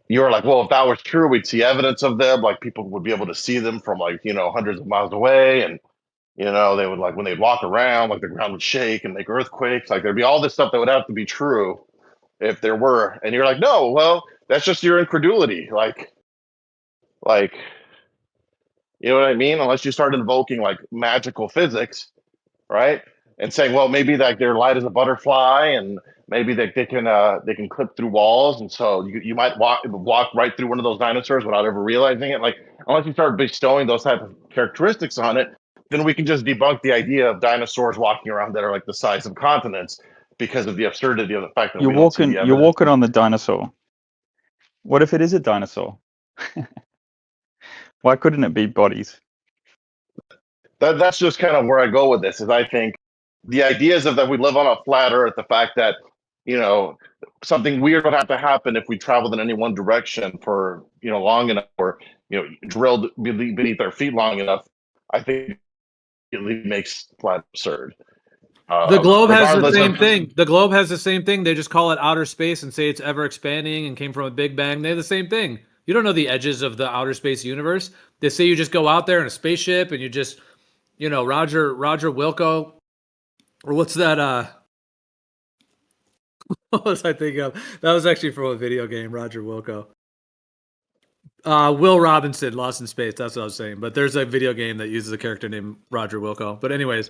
you're like, well, if that was true, we'd see evidence of them. Like people would be able to see them from like hundreds of miles away, and they would like when they'd walk around, like the ground would shake and make earthquakes. Like there'd be all this stuff that would have to be true if there were. And you're like, no, well, that's just your incredulity. Like, you know what I mean? Unless you start invoking like magical physics, right? And saying, well, maybe like they're light as a butterfly, and maybe they can clip through walls, and so you might walk right through one of those dinosaurs without ever realizing it. Like, unless you start bestowing those type of characteristics on it, then we can just debunk the idea of dinosaurs walking around that are like the size of continents because of the absurdity of the fact that You're we don't see walking. the You're evidence. walking on the dinosaur. What if it is a dinosaur? Why couldn't it be bodies? That's just kind of where I go with this. Is I think the ideas of that we live on a flat Earth, the fact that something weird would have to happen if we traveled in any one direction for long enough, or drilled beneath our feet long enough. I think it makes flat absurd. The globe has the Regardless same of thing. The globe has the same thing. They just call it outer space and say it's ever expanding and came from a big bang. They have the same thing. You don't know the edges of the outer space universe. They say you just go out there in a spaceship and you just, Roger Wilco, or what's that? What was I thinking of? That was actually from a video game, Roger Wilco. Will Robinson, Lost in Space. That's what I was saying. But there's a video game that uses a character named Roger Wilco. But anyways,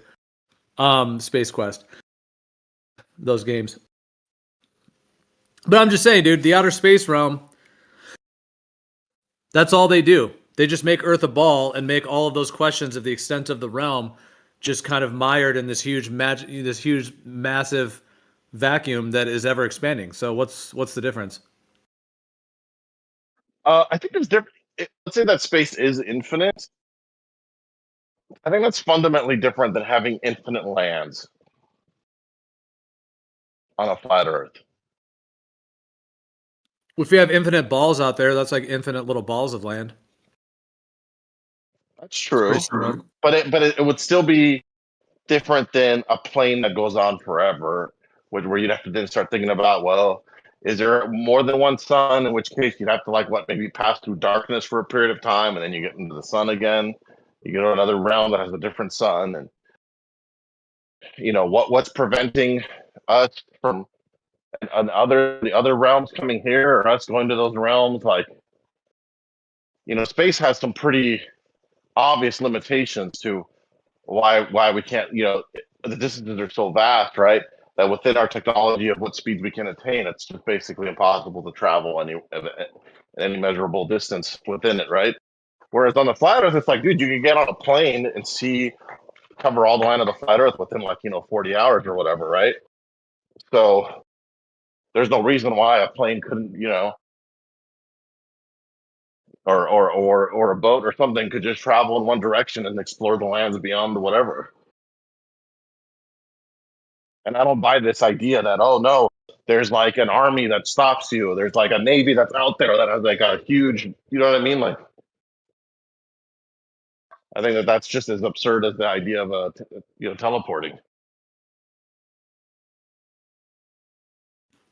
Space Quest. Those games. But I'm just saying, dude, the outer space realm, that's all they do. They just make Earth a ball and make all of those questions of the extent of the realm just kind of mired in this huge massive vacuum that is ever expanding. So what's the difference? I think there's different. Let's say that space is infinite. I think that's fundamentally different than having infinite lands on a flat Earth. If you have infinite balls out there, that's like infinite little balls of land. That's true, Pretty similar. but it would still be different than a plane that goes on forever, where you'd have to then start thinking about, well, is there more than one sun? In which case you'd have to maybe pass through darkness for a period of time, and then you get into the sun again. You go to another realm that has a different sun, and what's preventing us from the other realms coming here, or us going to those realms? Space has some pretty obvious limitations to why we can't. The distances are so vast, right? That within our technology of what speeds we can attain, it's just basically impossible to travel any measurable distance within it, right? Whereas on the flat Earth, it's like, dude, you can get on a plane and cover all the land of the flat Earth within 40 hours or whatever, right? So there's no reason why a plane couldn't, or a boat or something could just travel in one direction and explore the lands beyond whatever. And I don't buy this idea that, oh no, there's like an army that stops you. There's like a navy that's out there that has like a huge, you know what I mean? Like, I think that's just as absurd as the idea of teleporting.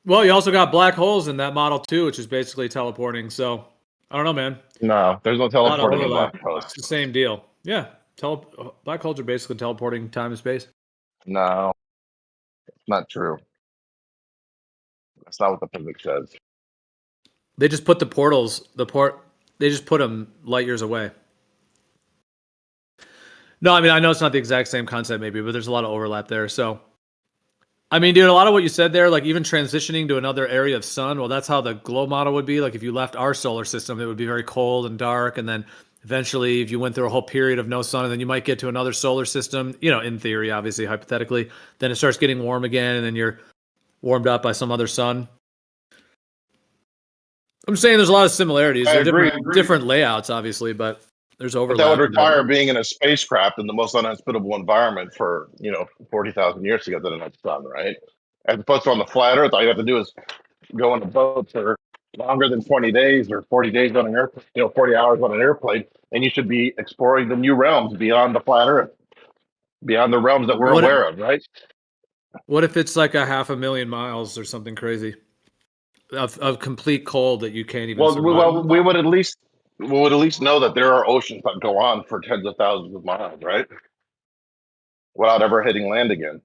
Well, you also got black holes in that model too, which is basically teleporting. So I don't know, man. No, there's no teleporting in black holes. It's the same deal. Yeah. Black holes are basically teleporting time and space. No, not true. That's not what the physics says. They just put the portals, they just put them light years away. No, I mean, I know it's not the exact same concept maybe, but there's a lot of overlap there. So, I mean, dude, a lot of what you said there, like even transitioning to another area of sun, well, that's how the globe model would be. Like if you left our solar system, it would be very cold and dark. And then eventually, if you went through a whole period of no sun, and then you might get to another solar system, you know, in theory, obviously, hypothetically, then it starts getting warm again, and then you're warmed up by some other sun. I'm saying there's a lot of similarities. I There are agree. different layouts, obviously, but there's But overlap. that would require being in a spacecraft in the most unhospitable environment for 40,000 years to get to the next sun, right? As opposed to on the flat Earth, all you have to do is go on a boat for longer than 20 days or 40 days on an airplane, 40 hours on an airplane, and you should be exploring the new realms beyond the flat Earth, beyond the realms that we're aware of, right? What if it's like a 500,000 miles or something crazy of complete cold that you can't even survive? We would at least know that there are oceans that go on for tens of thousands of miles, right? Without ever hitting land again.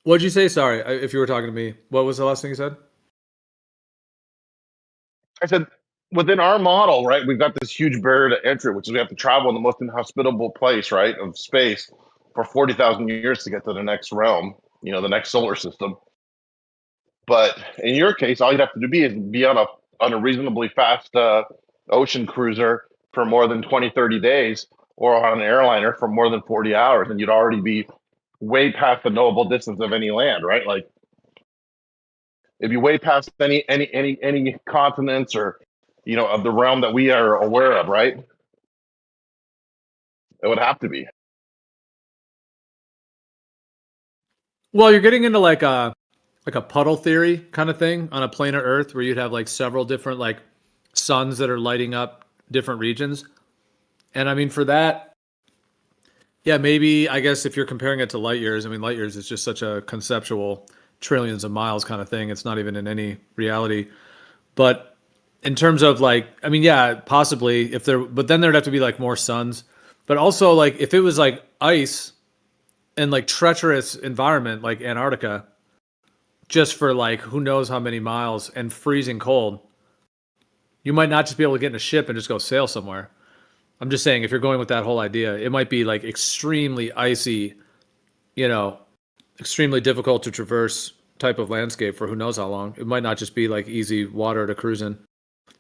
What'd you say? Sorry, if you were talking to me. What was the last thing you said? I said, within our model, right, we've got this huge barrier to entry, which is we have to travel in the most inhospitable place, right, of space for 40,000 years to get to the next realm, the next solar system. But in your case, all you'd have to do is be on a reasonably fast ocean cruiser for more than 20, 30 days, or on an airliner for more than 40 hours, and you'd already be way past the knowable distance of any land, right? Like if you way past any continents or of the realm that we are aware of, right? It would have to be. Well, you're getting into like a puddle theory kind of thing on a planet Earth where you'd have like several different like suns that are lighting up different regions. And I mean, for that, yeah, maybe I guess if you're comparing it to light years, I mean, light years is just such a conceptual trillions of miles kind of thing. It's not even in any reality. But in terms of like, I mean, yeah, possibly if there, but then there'd have to be like more suns. But also like if it was like ice and like treacherous environment like Antarctica, just for like who knows how many miles and freezing cold, you might not just be able to get in a ship and just go sail somewhere. I'm just saying if you're going with that whole idea, it might be like extremely icy, extremely difficult to traverse type of landscape for who knows how long. It might not just be like easy water to cruise in.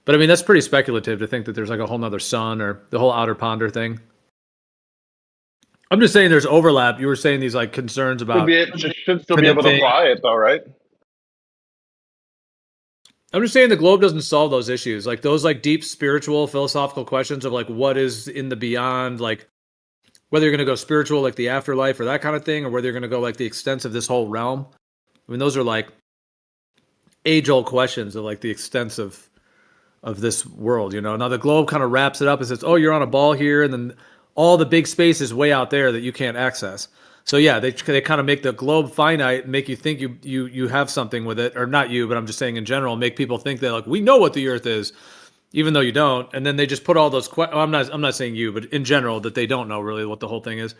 But I mean, that's pretty speculative to think that there's like a whole nother sun or the whole outer ponder thing. I'm just saying there's overlap. You were saying these like concerns about Should still be able to fly it though, right? I'm just saying the globe doesn't solve those issues. Like those like deep spiritual philosophical questions of like what is in the beyond, like whether you're going to go spiritual like the afterlife or that kind of thing, or whether you're going to go like the extents of this whole realm. I mean, those are like age-old questions of like the extents of this world, Now the globe kind of wraps it up and says, "Oh, you're on a ball here," and then all the big space is way out there that you can't access. So yeah, they kind of make the globe finite and make you think you have something with it, or not you, but I'm just saying in general, make people think that like we know what the Earth is, even though you don't. And then they just put all those. I'm not saying you, but in general that they don't know really what the whole thing is.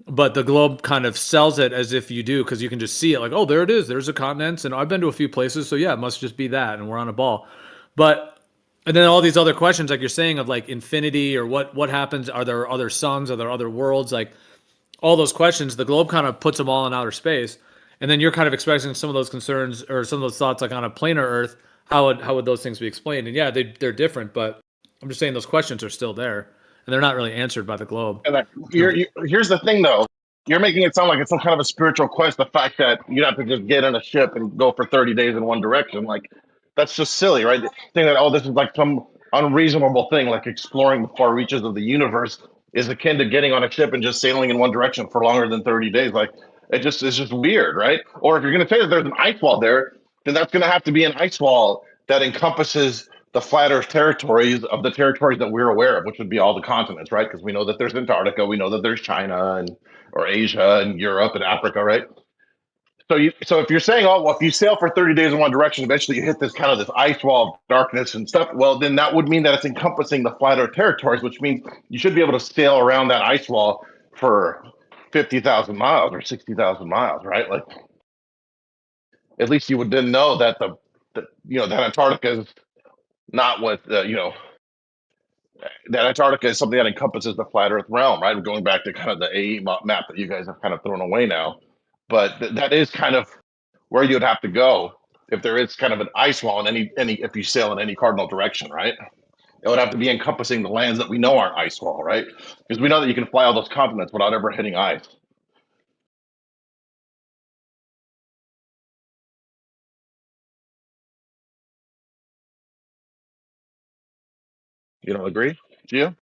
But the globe kind of sells it as if you do because you can just see it like, oh, there it is. There's a continent, and I've been to a few places, so yeah, it must just be that, and we're on a ball. But and then all these other questions, like you're saying, of like infinity or what happens? Are there other suns? Are there other worlds? Like all those questions, the globe kind of puts them all in outer space, and then you're kind of expressing some of those concerns or some of those thoughts, like on a planar Earth, how would those things be explained? And yeah, they're different, but I'm just saying those questions are still there, and they're not really answered by the globe. And here's the thing, though. You're making it sound like it's some kind of a spiritual quest. The fact that you have to just get in a ship and go for 30 days in one direction, like that's just silly, right? Think that this is like some unreasonable thing, like exploring the far reaches of the universe is akin to getting on a ship and just sailing in one direction for longer than 30 days. Like it's just weird, right? Or if you're going to say that there's an ice wall there, then that's going to have to be an ice wall that encompasses the flat Earth territories of the territories that we're aware of, which would be all the continents, right? Because we know that there's Antarctica, we know that there's China and or Asia and Europe and Africa, right? So if you're saying, oh well, if you sail for 30 days in one direction, eventually you hit this kind of this ice wall of darkness and stuff. Well, then that would mean that it's encompassing the flat Earth territories, which means you should be able to sail around that ice wall for 50,000 miles or 60,000 miles, right? Like, at least you would then know that that Antarctica is not what that Antarctica is something that encompasses the flat Earth realm, right? Going back to kind of the AE map that you guys have kind of thrown away now, but that is kind of where you'd have to go if there is kind of an ice wall in any if you sail in any cardinal direction, right? It would have to be encompassing the lands that we know aren't ice wall, right? Because we know that you can fly all those continents without ever hitting ice. You don't agree, Gio?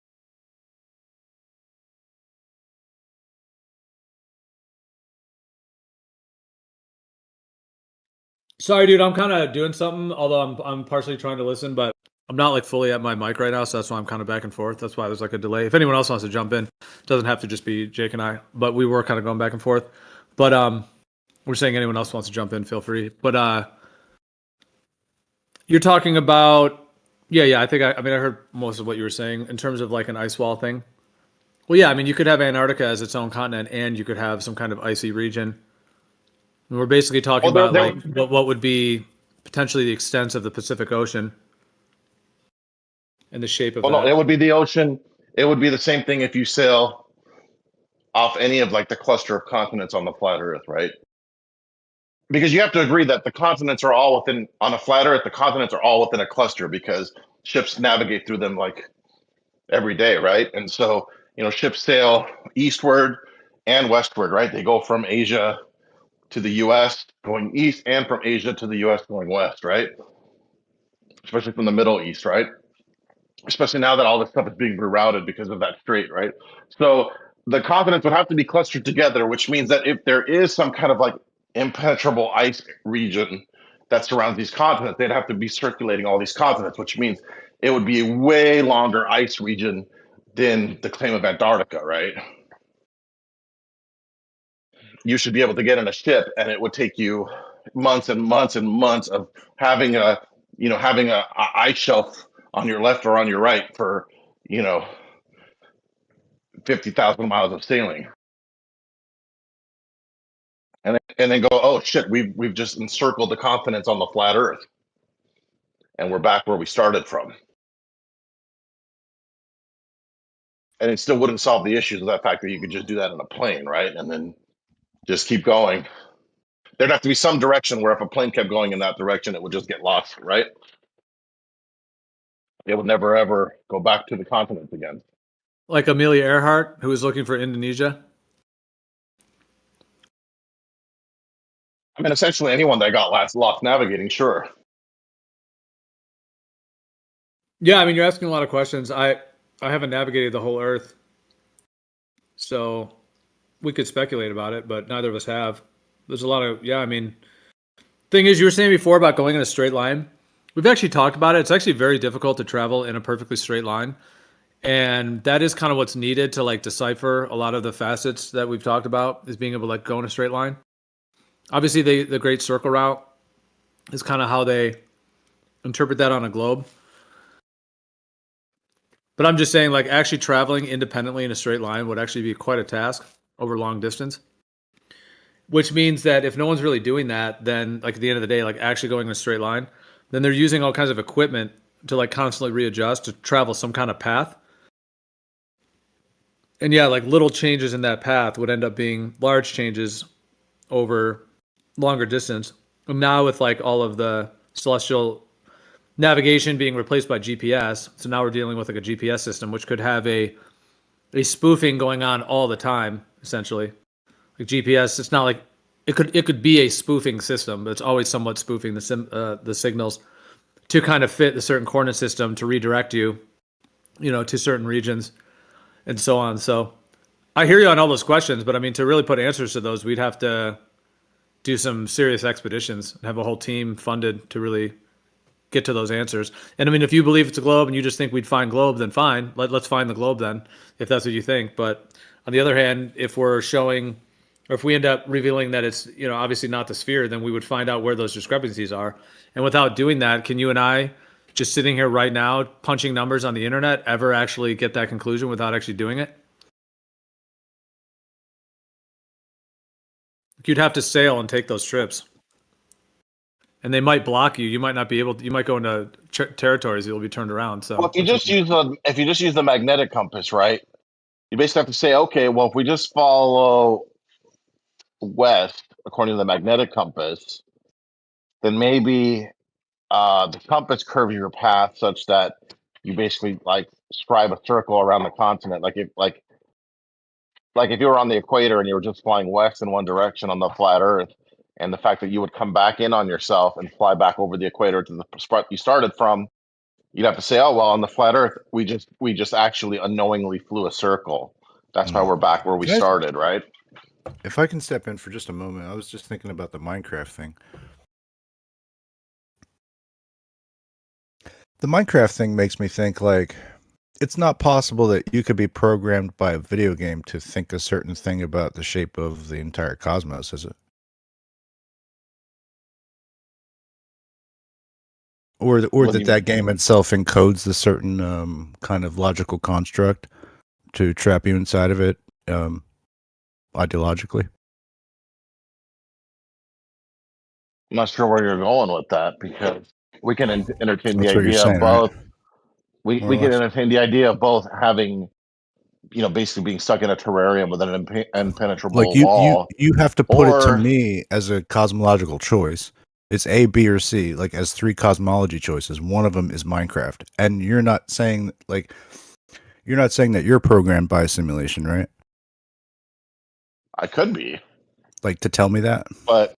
Sorry, dude. I'm kind of doing something. Although I'm partially trying to listen, but I'm not like fully at my mic right now, so that's why I'm kind of back and forth. That's why there's like a delay. If anyone else wants to jump in, it doesn't have to just be Jake and I. But we were kind of going back and forth. But we're saying anyone else wants to jump in, feel free. But you're talking about yeah. I think I mean I heard most of what you were saying in terms of like an ice wall thing. Well, yeah. I mean you could have Antarctica as its own continent, and you could have some kind of icy region. And we're basically talking Well, about like what would be potentially the extents of the Pacific Ocean and the shape of well, that. no, it would be the ocean. It would be the same thing if you sail off any of like the cluster of continents on the flat Earth, right? Because you have to agree that the continents are all within on a flat Earth. The continents are all within a cluster because ships navigate through them like every day, right? And so ships sail eastward and westward, right? They go from Asia to the U.S. going east, and from Asia to the U.S. going west, right? Especially from the Middle East, right? Especially now that all this stuff is being rerouted because of that strait, right? So the continents would have to be clustered together, which means that if there is some kind of like impenetrable ice region that surrounds these continents, they'd have to be circulating all these continents, which means it would be a way longer ice region than the claim of Antarctica, right? You should be able to get in a ship and it would take you months and months and months of having a ice shelf on your left or on your right for 50,000 miles of sailing, and then go, oh shit, we've just encircled the continents on the flat Earth, and we're back where we started from. And it still wouldn't solve the issues of that fact that you could just do that in a plane, right? And then just keep going. There'd have to be some direction where if a plane kept going in that direction, it would just get lost, right? It would never ever go back to the continents again. Like Amelia Earhart, who was looking for Indonesia. I mean, essentially anyone that got lost navigating, sure. Yeah, I mean, you're asking a lot of questions. I haven't navigated the whole Earth, so we could speculate about it, but neither of us have. There's a lot of I mean, thing is, you were saying before about going in a straight line. We've actually talked about it. It's actually very difficult to travel in a perfectly straight line, and that is kind of what's needed to like decipher a lot of the facets that we've talked about. Is being able to like go in a straight line. Obviously, the Great Circle Route is kind of how they interpret that on a globe. But I'm just saying, like, actually traveling independently in a straight line would actually be quite a task over long distance. Which means that if no one's really doing that, then, like, at the end of the day, like, actually going in a straight line, then they're using all kinds of equipment to, like, constantly readjust to travel some kind of path. And yeah, like, little changes in that path would end up being large changes over longer distance. And now with, like, all of the celestial navigation being replaced by GPS. So now we're dealing with like a GPS system, which could have a spoofing going on all the time, essentially. Like GPS, it's not like it could be a spoofing system, but it's always somewhat spoofing the signals to kind of fit the certain coordinate system to redirect you, to certain regions and so on. So I hear you on all those questions, but I mean, to really put answers to those, we'd have to do some serious expeditions and have a whole team funded to really get to those answers. And I mean, if you believe it's a globe and you just think we'd find globe, then fine. Let's find the globe then, if that's what you think. But on the other hand, if we're showing, or if we end up revealing that it's, you know, obviously not the sphere, then we would find out where those discrepancies are. And without doing that, can you and I, just sitting here right now, punching numbers on the internet, ever actually get that conclusion without actually doing it? You'd have to sail and take those trips. And they might block you. You might not be able to, you might go into territories you'll be turned around. So Well, if you just use the magnetic compass, right? You basically have to say, okay, well, if we just follow west according to the magnetic compass, then maybe the compass curves your path such that you basically like scribe a circle around the continent. Like if you were on the equator and you were just flying west in one direction on the flat Earth, and the fact that you would come back in on yourself and fly back over the equator to the spot you started from, you'd have to say, oh well, on the flat Earth, we just actually unknowingly flew a circle. That's why we're back where we started, right? If I can step in for just a moment, I was just thinking about the Minecraft thing. The Minecraft thing makes me think like it's not possible that you could be programmed by a video game to think a certain thing about the shape of the entire cosmos, is it? Or that game itself encodes the certain kind of logical construct to trap you inside of it ideologically. I'm not sure where you're going with that because we can entertain That's the what you're idea saying, of both. right? We More or can less. entertain the idea of both having, you know, basically being stuck in a terrarium with an impenetrable Like wall. you have to put it to Or me as a cosmological choice. It's A, B, or C, like as three cosmology choices. One of them is Minecraft, and you're not saying that you're programmed by a simulation, right? I could be, Like to tell me that. but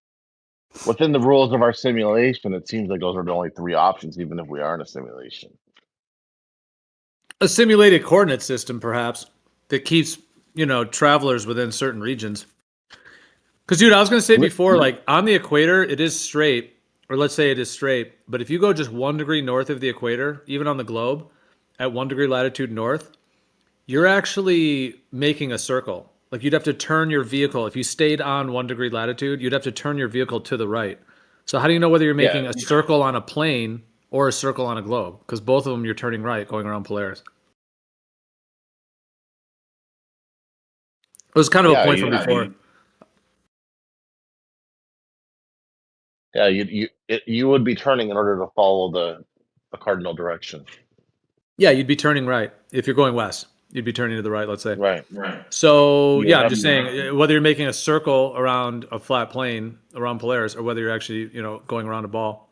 within the rules of our simulation, it seems like those are the only three options, even if we are in a simulation. a simulated coordinate system, perhaps, that keeps, you know, travelers within certain regions. Because, dude, I was going to say before, like on the equator, it is straight, or let's say it is straight. But if you go just 1 degree north of the equator, even on the globe, at 1 degree latitude north, you're actually making a circle. Like you'd have to turn your vehicle. If you stayed on 1 degree latitude, you'd have to turn your vehicle to the right. So how do you know whether you're making Yeah. a circle on a plane or a circle on a globe? Because both of them you're turning right, going around Polaris. It was kind of a point from before. Yeah, you would be turning in order to follow the cardinal direction. Yeah, you'd be turning right if you're going west. You'd be turning to the right, let's say. Right. So You yeah, I'm have- just saying whether you're making a circle around a flat plane around Polaris or whether you're actually, you know, going around a ball.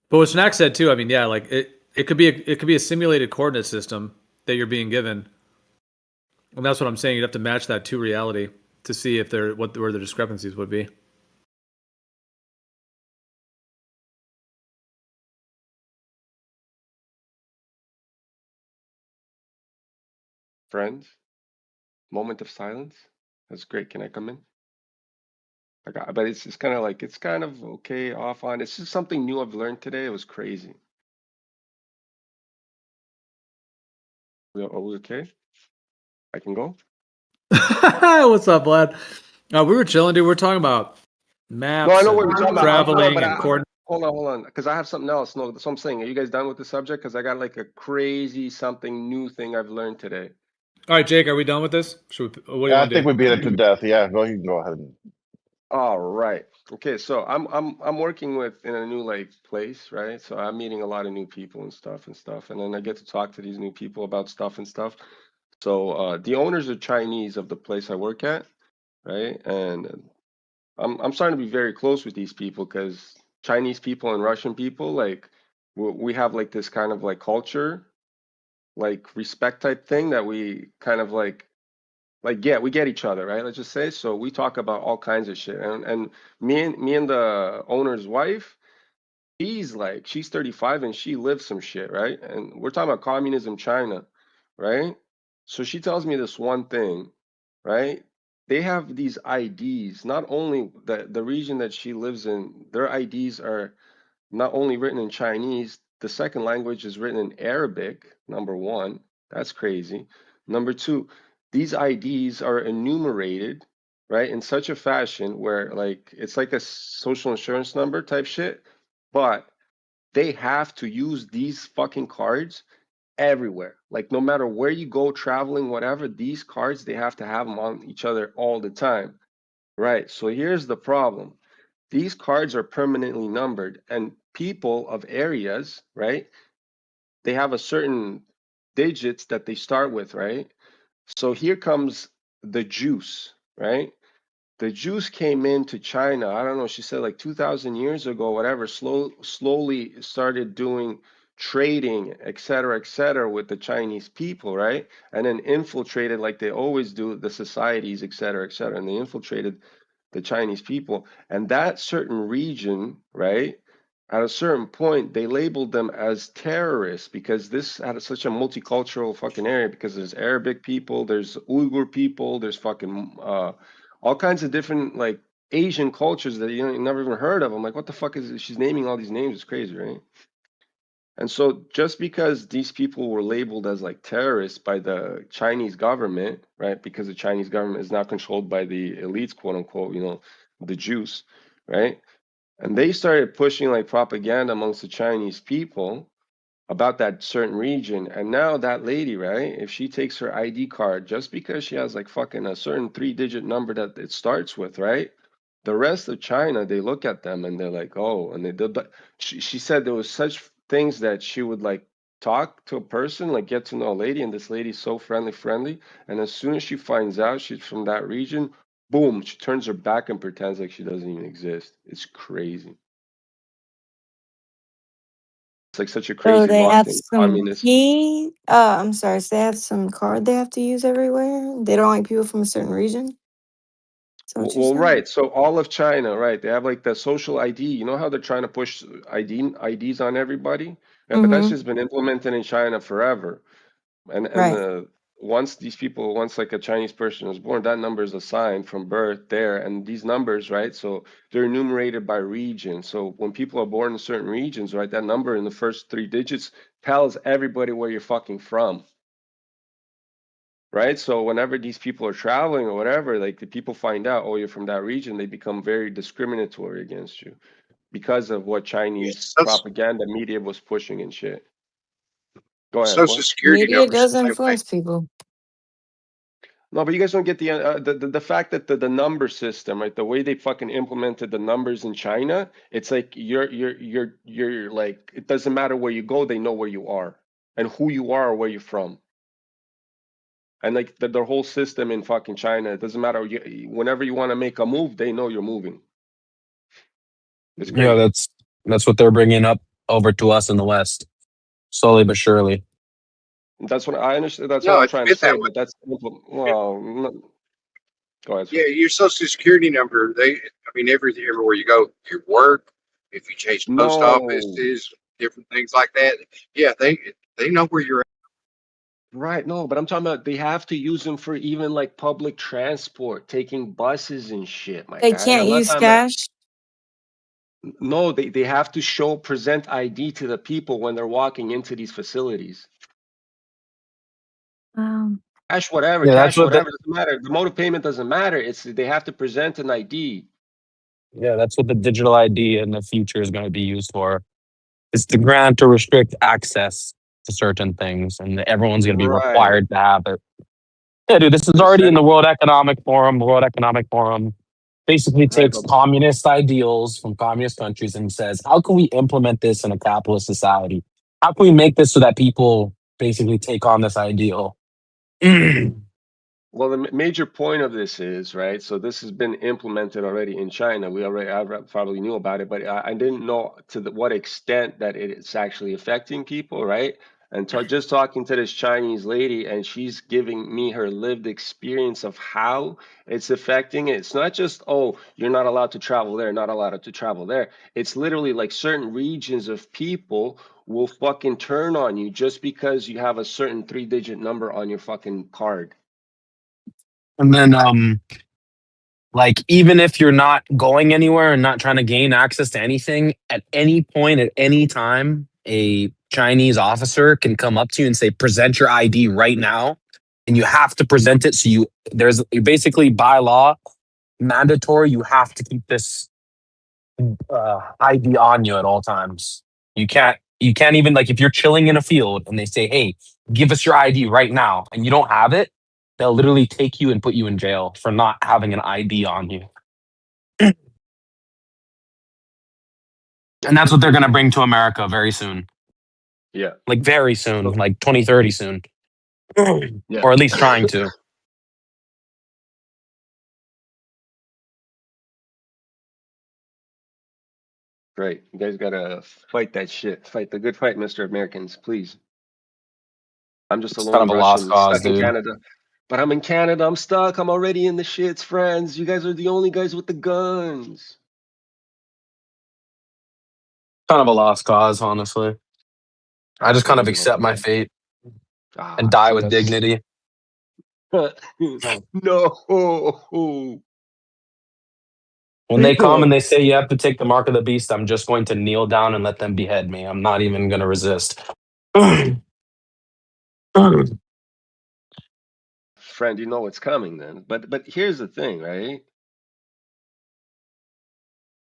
But what Snack said too, I mean, yeah, like it could be a simulated coordinate system that you're being given, and that's what I'm saying. You'd have to match that to reality to see if where the discrepancies would be. Friends, moment of silence. That's great. Can I come in? But it's just kind of like it's kind of okay off on. It's just something new I've learned today. It was crazy. Are we okay? I can go. What's up, Vlad? We were chilling, dude. We are talking about maps. No, I know what and we're talking about. traveling But and coordinates. hold on, because I have something else. No, that's what I'm saying. Are you guys done with the subject? Because I got like a crazy something new thing I've learned today. All right, Jake, are we done with this? What do you Yeah, I want to think do? we beat it to death. Yeah, you can go ahead. All right. Okay, so I'm working in a new like place, right? So I'm meeting a lot of new people and stuff, and then I get to talk to these new people about stuff and stuff. So the owners are Chinese of the place I work at, right? And I'm starting to be very close with these people because Chinese people and Russian people, like we have like this kind of like culture, like respect type thing that we kind of like we get each other, right? Let's just say. So we talk about all kinds of shit. And me and the owner's wife, she's 35 and she lives some shit, right? And we're talking about communism China, right? So she tells me this one thing, right? They have these IDs, not only the region that she lives in, their IDs are not only written in Chinese, the second language is written in Arabic, number one. That's crazy. Number two, these IDs are enumerated, right, in such a fashion where like it's like a social insurance number type shit, but they have to use these fucking cards everywhere. Like no matter where you go, traveling, whatever, these cards, they have to have them on each other all the time. Right. So here's the problem. These cards are permanently numbered, and people of areas, right, they have a certain digits that they start with, right? So here comes the juice, right? The Jews came into China, I don't know, she said like 2,000 years ago, whatever, slowly started doing trading, et cetera, with the Chinese people, right? And then infiltrated, like they always do, the societies, et cetera, and they infiltrated the Chinese people. And that certain region, right? At a certain point, they labeled them as terrorists because this had such a multicultural fucking area because there's Arabic people, there's Uyghur people, there's fucking all kinds of different like Asian cultures that you never even heard of. I'm like, what the fuck is it? She's naming all these names? It's crazy, right? And so just because these people were labeled as like terrorists by the Chinese government, right? Because the Chinese government is now controlled by the elites, quote unquote, the Jews, right? And they started pushing like propaganda amongst the Chinese people about that certain region. And now that lady, right, if she takes her ID card, just because she has like fucking a certain 3-digit number that it starts with, right? The rest of China, they look at them and they're like, oh, and they did. But she said there was such things that she would like talk to a person, like get to know a lady, and this lady's so friendly. And as soon as she finds out she's from that region, boom, she turns her back and pretends like she doesn't even exist. It's crazy. It's like such a So crazy they have locked-in some communist. key. I'm sorry. So they have some card they have to use everywhere. They don't like people from a certain region. Is that what you're Well, saying? right. So all of China, right? They have like the social ID. You know how they're trying to push IDs on everybody? Yeah, but that's Mm-hmm. just been implemented in China forever. And Right. once these people, once like a Chinese person is born, that number is assigned from birth there. And these numbers, right? So they're enumerated by region. So when people are born in certain regions, right, that number in the first 3 digits tells everybody where you're fucking from. Right? So whenever these people are traveling or whatever, like the people find out, oh, you're from that region, they become very discriminatory against you because of what Chinese propaganda media was pushing and shit. Go ahead. Social What? Security Media numbers does the same way. influence people. No, but you guys don't get the fact that the number system, right? The way they fucking implemented the numbers in China, it's like you're like it doesn't matter where you go, they know where you are and who you are or where you're from. And like the whole system in fucking China, it doesn't matter. Whenever you want to make a move, they know you're moving. It's Yeah, crazy. that's what they're bringing up over to us in the West, slowly but surely. That's what I understand. That's what No, I'm it's trying to been say. that way. But that's well, go ahead, Yeah, sir. your Social Security number. Everywhere you go, your work, if you change post No, offices, different things like that. Yeah, they know where you're at. right? No, but I'm talking about they have to use them for even like public transport, taking buses and shit, my They guy. can't I'm not use talking about. cash. No, they have to present ID to the people when they're walking into these facilities. Cash whatever, Yeah, that's cash what the whatever, doesn't matter. The mode of payment doesn't matter. It's they have to present an ID. yeah, that's what the digital ID in the future is going to be used for. It's to grant or restrict access to certain things, and everyone's going to be Right. required to have it. Yeah, dude, this is already in the World Economic Forum. The World Economic Forum basically Right, takes but communist ideals from communist countries and says, how can we implement this in a capitalist society? How can we make this so that people basically take on this ideal? well, the major point of this is, right, so this has been implemented already in China. I probably knew about it, but I didn't know to what extent that it's actually affecting people, right? And just talking to this Chinese lady, and she's giving me her lived experience of how it's affecting it. It's not just, oh, you're not allowed to travel there, not allowed to travel there. It's literally like certain regions of people will fucking turn on you just because you have a certain 3-digit number on your fucking card. And then Like, even if you're not going anywhere and not trying to gain access to anything, at any point, at any time, a Chinese officer can come up to you and say, present your ID right now. And you have to present it. So there's basically by law, mandatory, you have to keep this ID on you at all times. You can't even, like, if you're chilling in a field and they say, hey, give us your ID right now, and you don't have it, they'll literally take you and put you in jail for not having an ID on you. And that's what they're going to bring to America very soon. Yeah. Like very soon, like 2030 soon. Yeah. Or at least trying to. Great. You guys gotta fight that shit. Fight the good fight, Mr. Americans, please. I'm just a It's kind lone of a lost Russian cause, stuck in dude. Canada. But I'm in Canada. I'm stuck. I'm already in the shits, friends. You guys are the only guys with the guns. Kind of a lost cause, honestly. I just What kind of is it, accept Uncle my Ben? fate and die See, with that's dignity. no. When they come and they say you have to take the mark of the beast, I'm just going to kneel down and let them behead me. I'm not even going to resist. Friend, you know what's coming then. But here's the thing, right?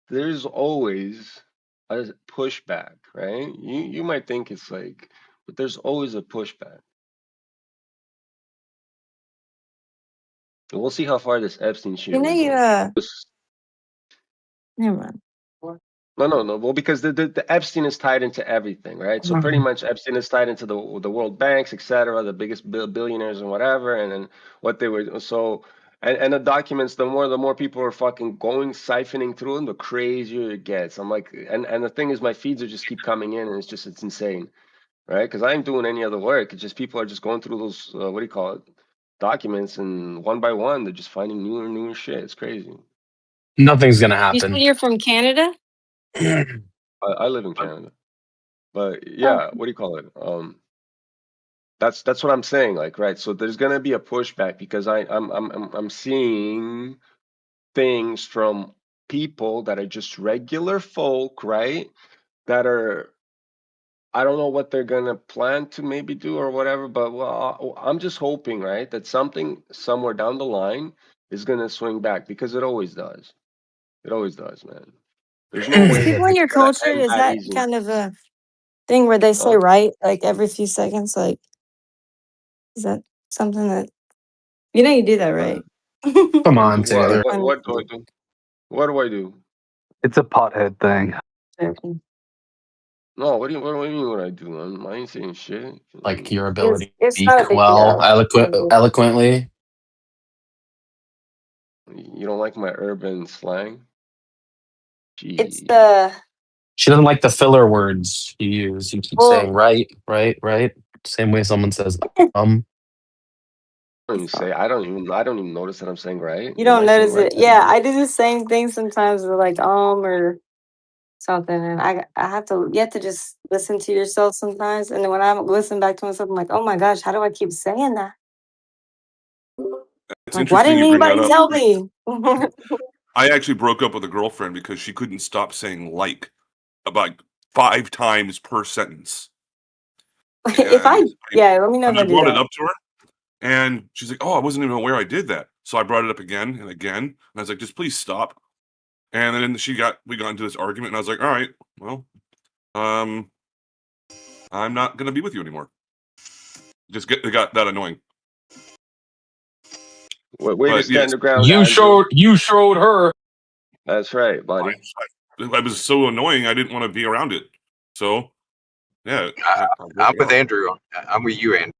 There's always a pushback, right? You might think it's like, but there's always a pushback. And we'll see how far this Epstein shit You know, will you, go. never mind. No. Well, because the Epstein is tied into everything, right? So pretty much Epstein is tied into the world banks, etc., the biggest billionaires and whatever, and then what they were so. And the documents, the more people are fucking going siphoning through them, the crazier it gets. I'm like, and the thing is, my feeds are just keep coming in, and it's insane, right? Because I ain't doing any other work. It's just people are just going through those what do you call it, documents, and one by one, they're just finding newer shit. It's crazy. Nothing's going to You said happen. you're from Canada? I live in Canada, but Oh, yeah, what do you call it? That's what I'm saying. Like, right. So there's gonna be a pushback because I'm seeing things from people that are just regular folk, right? That are I don't know what they're gonna plan to maybe do or whatever, but well, I'm just hoping, right, that something somewhere down the line is gonna swing back because it always does. It always does, man. There's no way that people in this your is gonna culture, end is that that easy. kind of a thing where they say Huh? right like every few seconds? Like, is that something that you do that, Uh, right? Come do on, what? Taylor. I'm What do I do? What do I do? It's a pothead thing. joking. No, what do you mean what I do? I ain't saying shit. Like your It's ability to it's not a speak big well, deal. eloquently. You don't like my urban slang? It's Gee. the She doesn't like the filler words you use. You keep saying well, right, right, right. Same way someone says I don't even notice that I'm saying right. you Am don't I saying notice right? it. Yeah, I do the same thing sometimes with like or something, and I have to you have to just listen to yourself sometimes, and then when I listen back to myself, I'm like, oh my gosh, how do I keep saying that? It's Like, why interesting didn't you bring that anybody up. tell me? I actually broke up with a girlfriend because she couldn't stop saying like about 5 times per sentence. If I And yeah, let me know if I I do brought it that. up to her, and she's like, "Oh, I wasn't even aware I did that." So I brought it up again and again, and I was like, "Just please stop." And then we got into this argument, and I was like, "All right, well, um, I'm not gonna be with you anymore." It got that annoying. Way to But stand yes, your ground, you Andrew. showed her. That's right, buddy. I was so annoying, I didn't want to be around it. So yeah, I broke I'm it with off. Andrew. I'm with you, Andrew.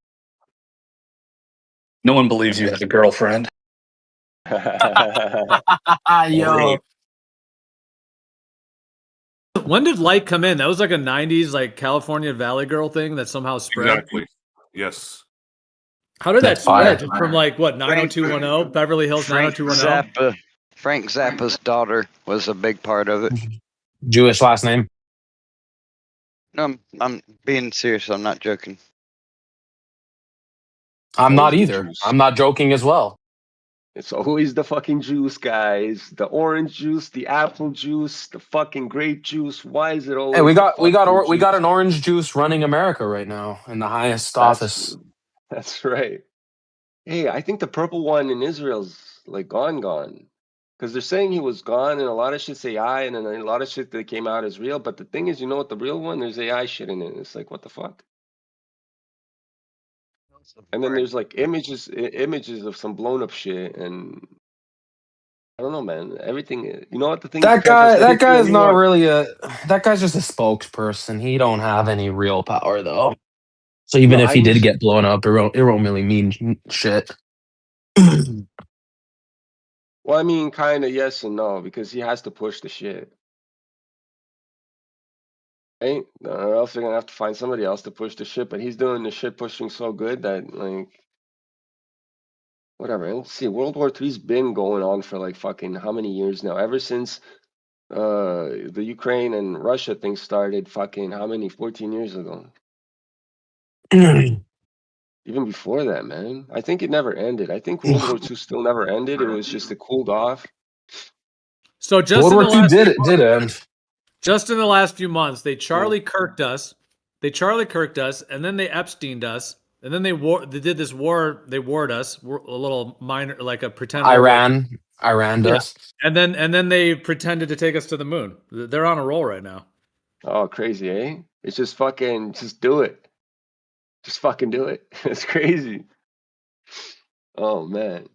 No one believes you had a girlfriend. Yo, When did light come in? That was like a 90s like California Valley Girl thing that somehow spread. Exactly. Yes. How did that that's spread? fire. Just from like what, Frank 90210, Beverly Hills Frank 90210? Zappa. Frank Zappa's daughter was a big part of it. Jewish last name. No, I'm being serious. I'm not joking. I'm Always not the either. juice. I'm not joking as well. It's always the fucking juice, guys. The orange juice, the apple juice, the fucking grape juice. Why is it Hey, always the fucking we got juice? an orange juice running America right now in the highest That's office. that's right. Hey, I think the purple one in Israel's like gone. Because they're saying he was gone, and a lot of shit's AI, and then a lot of shit that came out is real. But the thing is, you know what? The real one, there's AI shit in it. It's like, what the fuck? And then there's like images of some blown up shit, and I don't know, man. Everything, you know what? The thing is, guys, I said That it to guy is not anyone. really that guy's just a spokesperson. He don't have any real power though. So even No, if I he mean, did get blown up, it won't really mean shit. well, I mean, kind of yes and no, because he has to push the shit, right? Or else they're gonna have to find somebody else to push the shit. But he's doing the shit pushing so good that like. Whatever. Let's see. World War III's been going on for like fucking how many years now? Ever since the Ukraine and Russia thing started fucking how many? 14 years ago. Even before that, man. I think it never ended. I think World War II still never ended. It was just it cooled off. So just World in War the II last did end. just in the last few months, they Charlie Kirked us. They Charlie Kirked us, and then they Epsteined us, and then they did this war. They warred us, a little minor, like a pretend war, like Iran yeah. does. And then they pretended to take us to the moon. They're on a roll right now. Oh, crazy, eh? It's just fucking just do it. Just fucking do it. It's crazy. Oh man.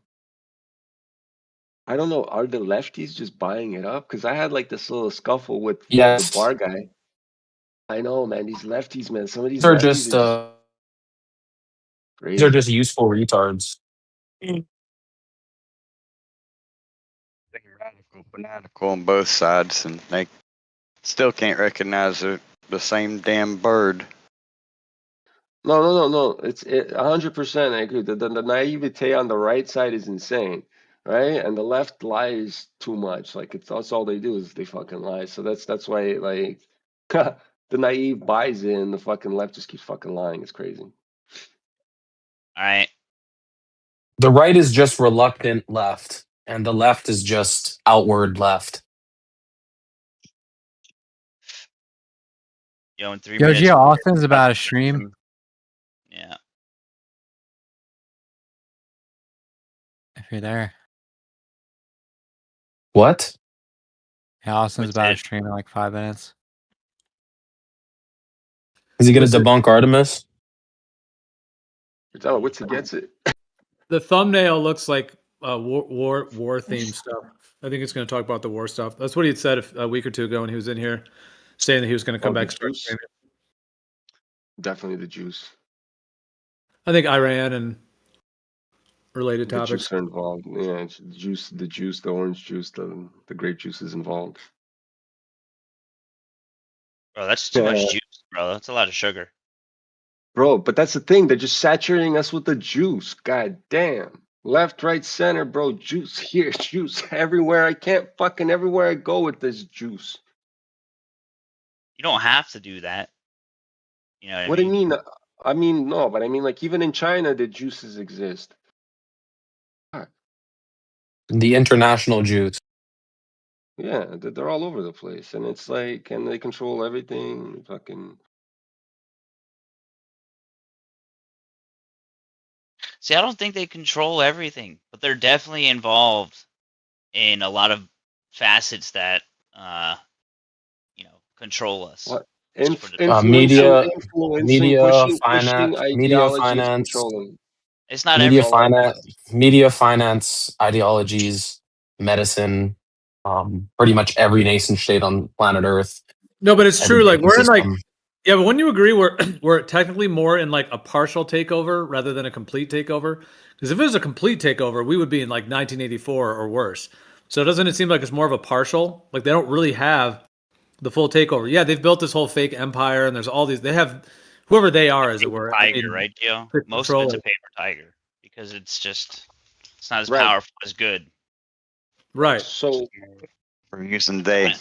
I don't know. Are the lefties just buying it up? Because I had like this little scuffle with the Yes. bar guy. I know, man. These lefties, man. Some of these These are lefties just are just these are crazy. just useful retards. Being radical, fanatical on both sides, and they still can't recognize the same damn bird. No. It's 100%. I agree. The naivete on the right side is insane, right? And the left lies too much. Like that's all they do is they fucking lie. So that's why like the naive buys in. The fucking left just keeps fucking lying. It's crazy. All right. The right is just reluctant left, and the left is just outward left. Yo, in 3 Yo, minutes. Gio, we're Austin's about to stream. Yeah. If you're there. What? Yeah, Austin's What's about to it? stream in like 5 minutes. Is he going What's to it? debunk Artemis? Oh, what's it gets it? The thumbnail looks like war themed stuff. I think it's going to talk about the war stuff. That's what he had said a week or two ago when he was in here, saying that he was going to come Oh, the back. Start juice. streaming. Definitely the juice. I think Iran and related The topics. juice are involved. Yeah, it's the juice, the orange juice, the grape juice is involved. Bro, that's too much juice, bro. That's a lot of sugar. Bro, but that's the thing. They're just saturating us with the juice. God damn. Left, right, center, bro. Juice here, juice everywhere. I can't fucking everywhere I go with this juice. You don't have to do that. You know what What I do you mean? mean? I mean, no, but I mean, like, even in China, the juices exist. The international Jews. Yeah, they're all over the place. And it's like, and they control everything. Fucking. See, I don't think they control everything, but they're definitely involved in a lot of facets that control us. What? Media, Pushing media ideologies, finance, controlling. It's not everything. media finance, ideologies, medicine, pretty much every nation state on planet Earth. No, but it's every true. Like banking we're in like, system. yeah, but wouldn't you agree we're technically more in like a partial takeover rather than a complete takeover? Because if it was a complete takeover, we would be in like 1984 or worse. So doesn't it seem like it's more of a partial? Like they don't really have the full takeover. Yeah, they've built this whole fake empire, and there's all these. They have whoever they are, as it were. I Tiger, mean, right, Gio? to Most of it's control a it. paper tiger because it's not as Right. powerful as good. Right. So We're using they.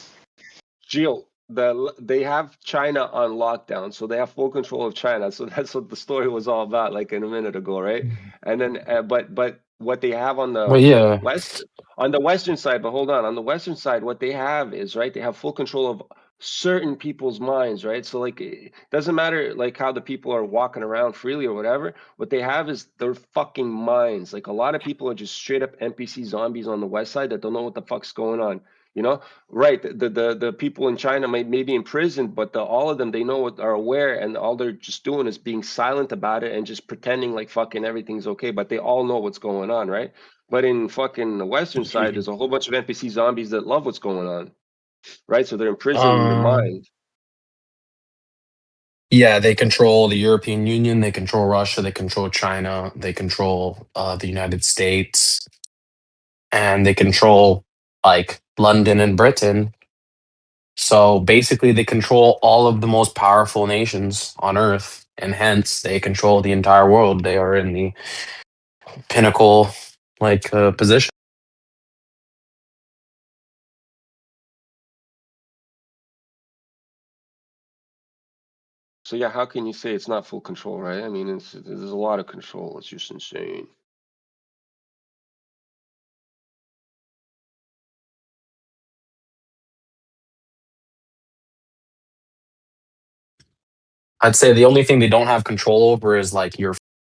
Gio, they have China on lockdown, so they have full control of China. So that's what the story was all about, like in a minute ago, right? And then, but what they have on Well, the yeah. western side, but hold on the western side, what they have is, right, they have full control of certain people's minds, right? So like it doesn't matter like how the people are walking around freely or whatever. What they have is their fucking minds. Like a lot of people are just straight up NPC zombies on the west side that don't know what the fuck's going on. You know, right? The people in China may be in prison, but all of them, they know what, are aware, and all they're just doing is being silent about it and just pretending like fucking everything's okay. But they all know what's going on, right? But in fucking the western side, there's a whole bunch of NPC zombies that love what's going on, right? So they're imprisoned in their Um, mind. yeah, they control the European Union, they control Russia, they control China, they control the United States, and they control like London and Britain. So basically, they control all of the most powerful nations on Earth, and hence they control the entire world. They are in the pinnacle, like position. So yeah, how can you say it's not full control, right? I mean, there's a lot of control. It's just insane. I'd say the only thing they don't have control over is like your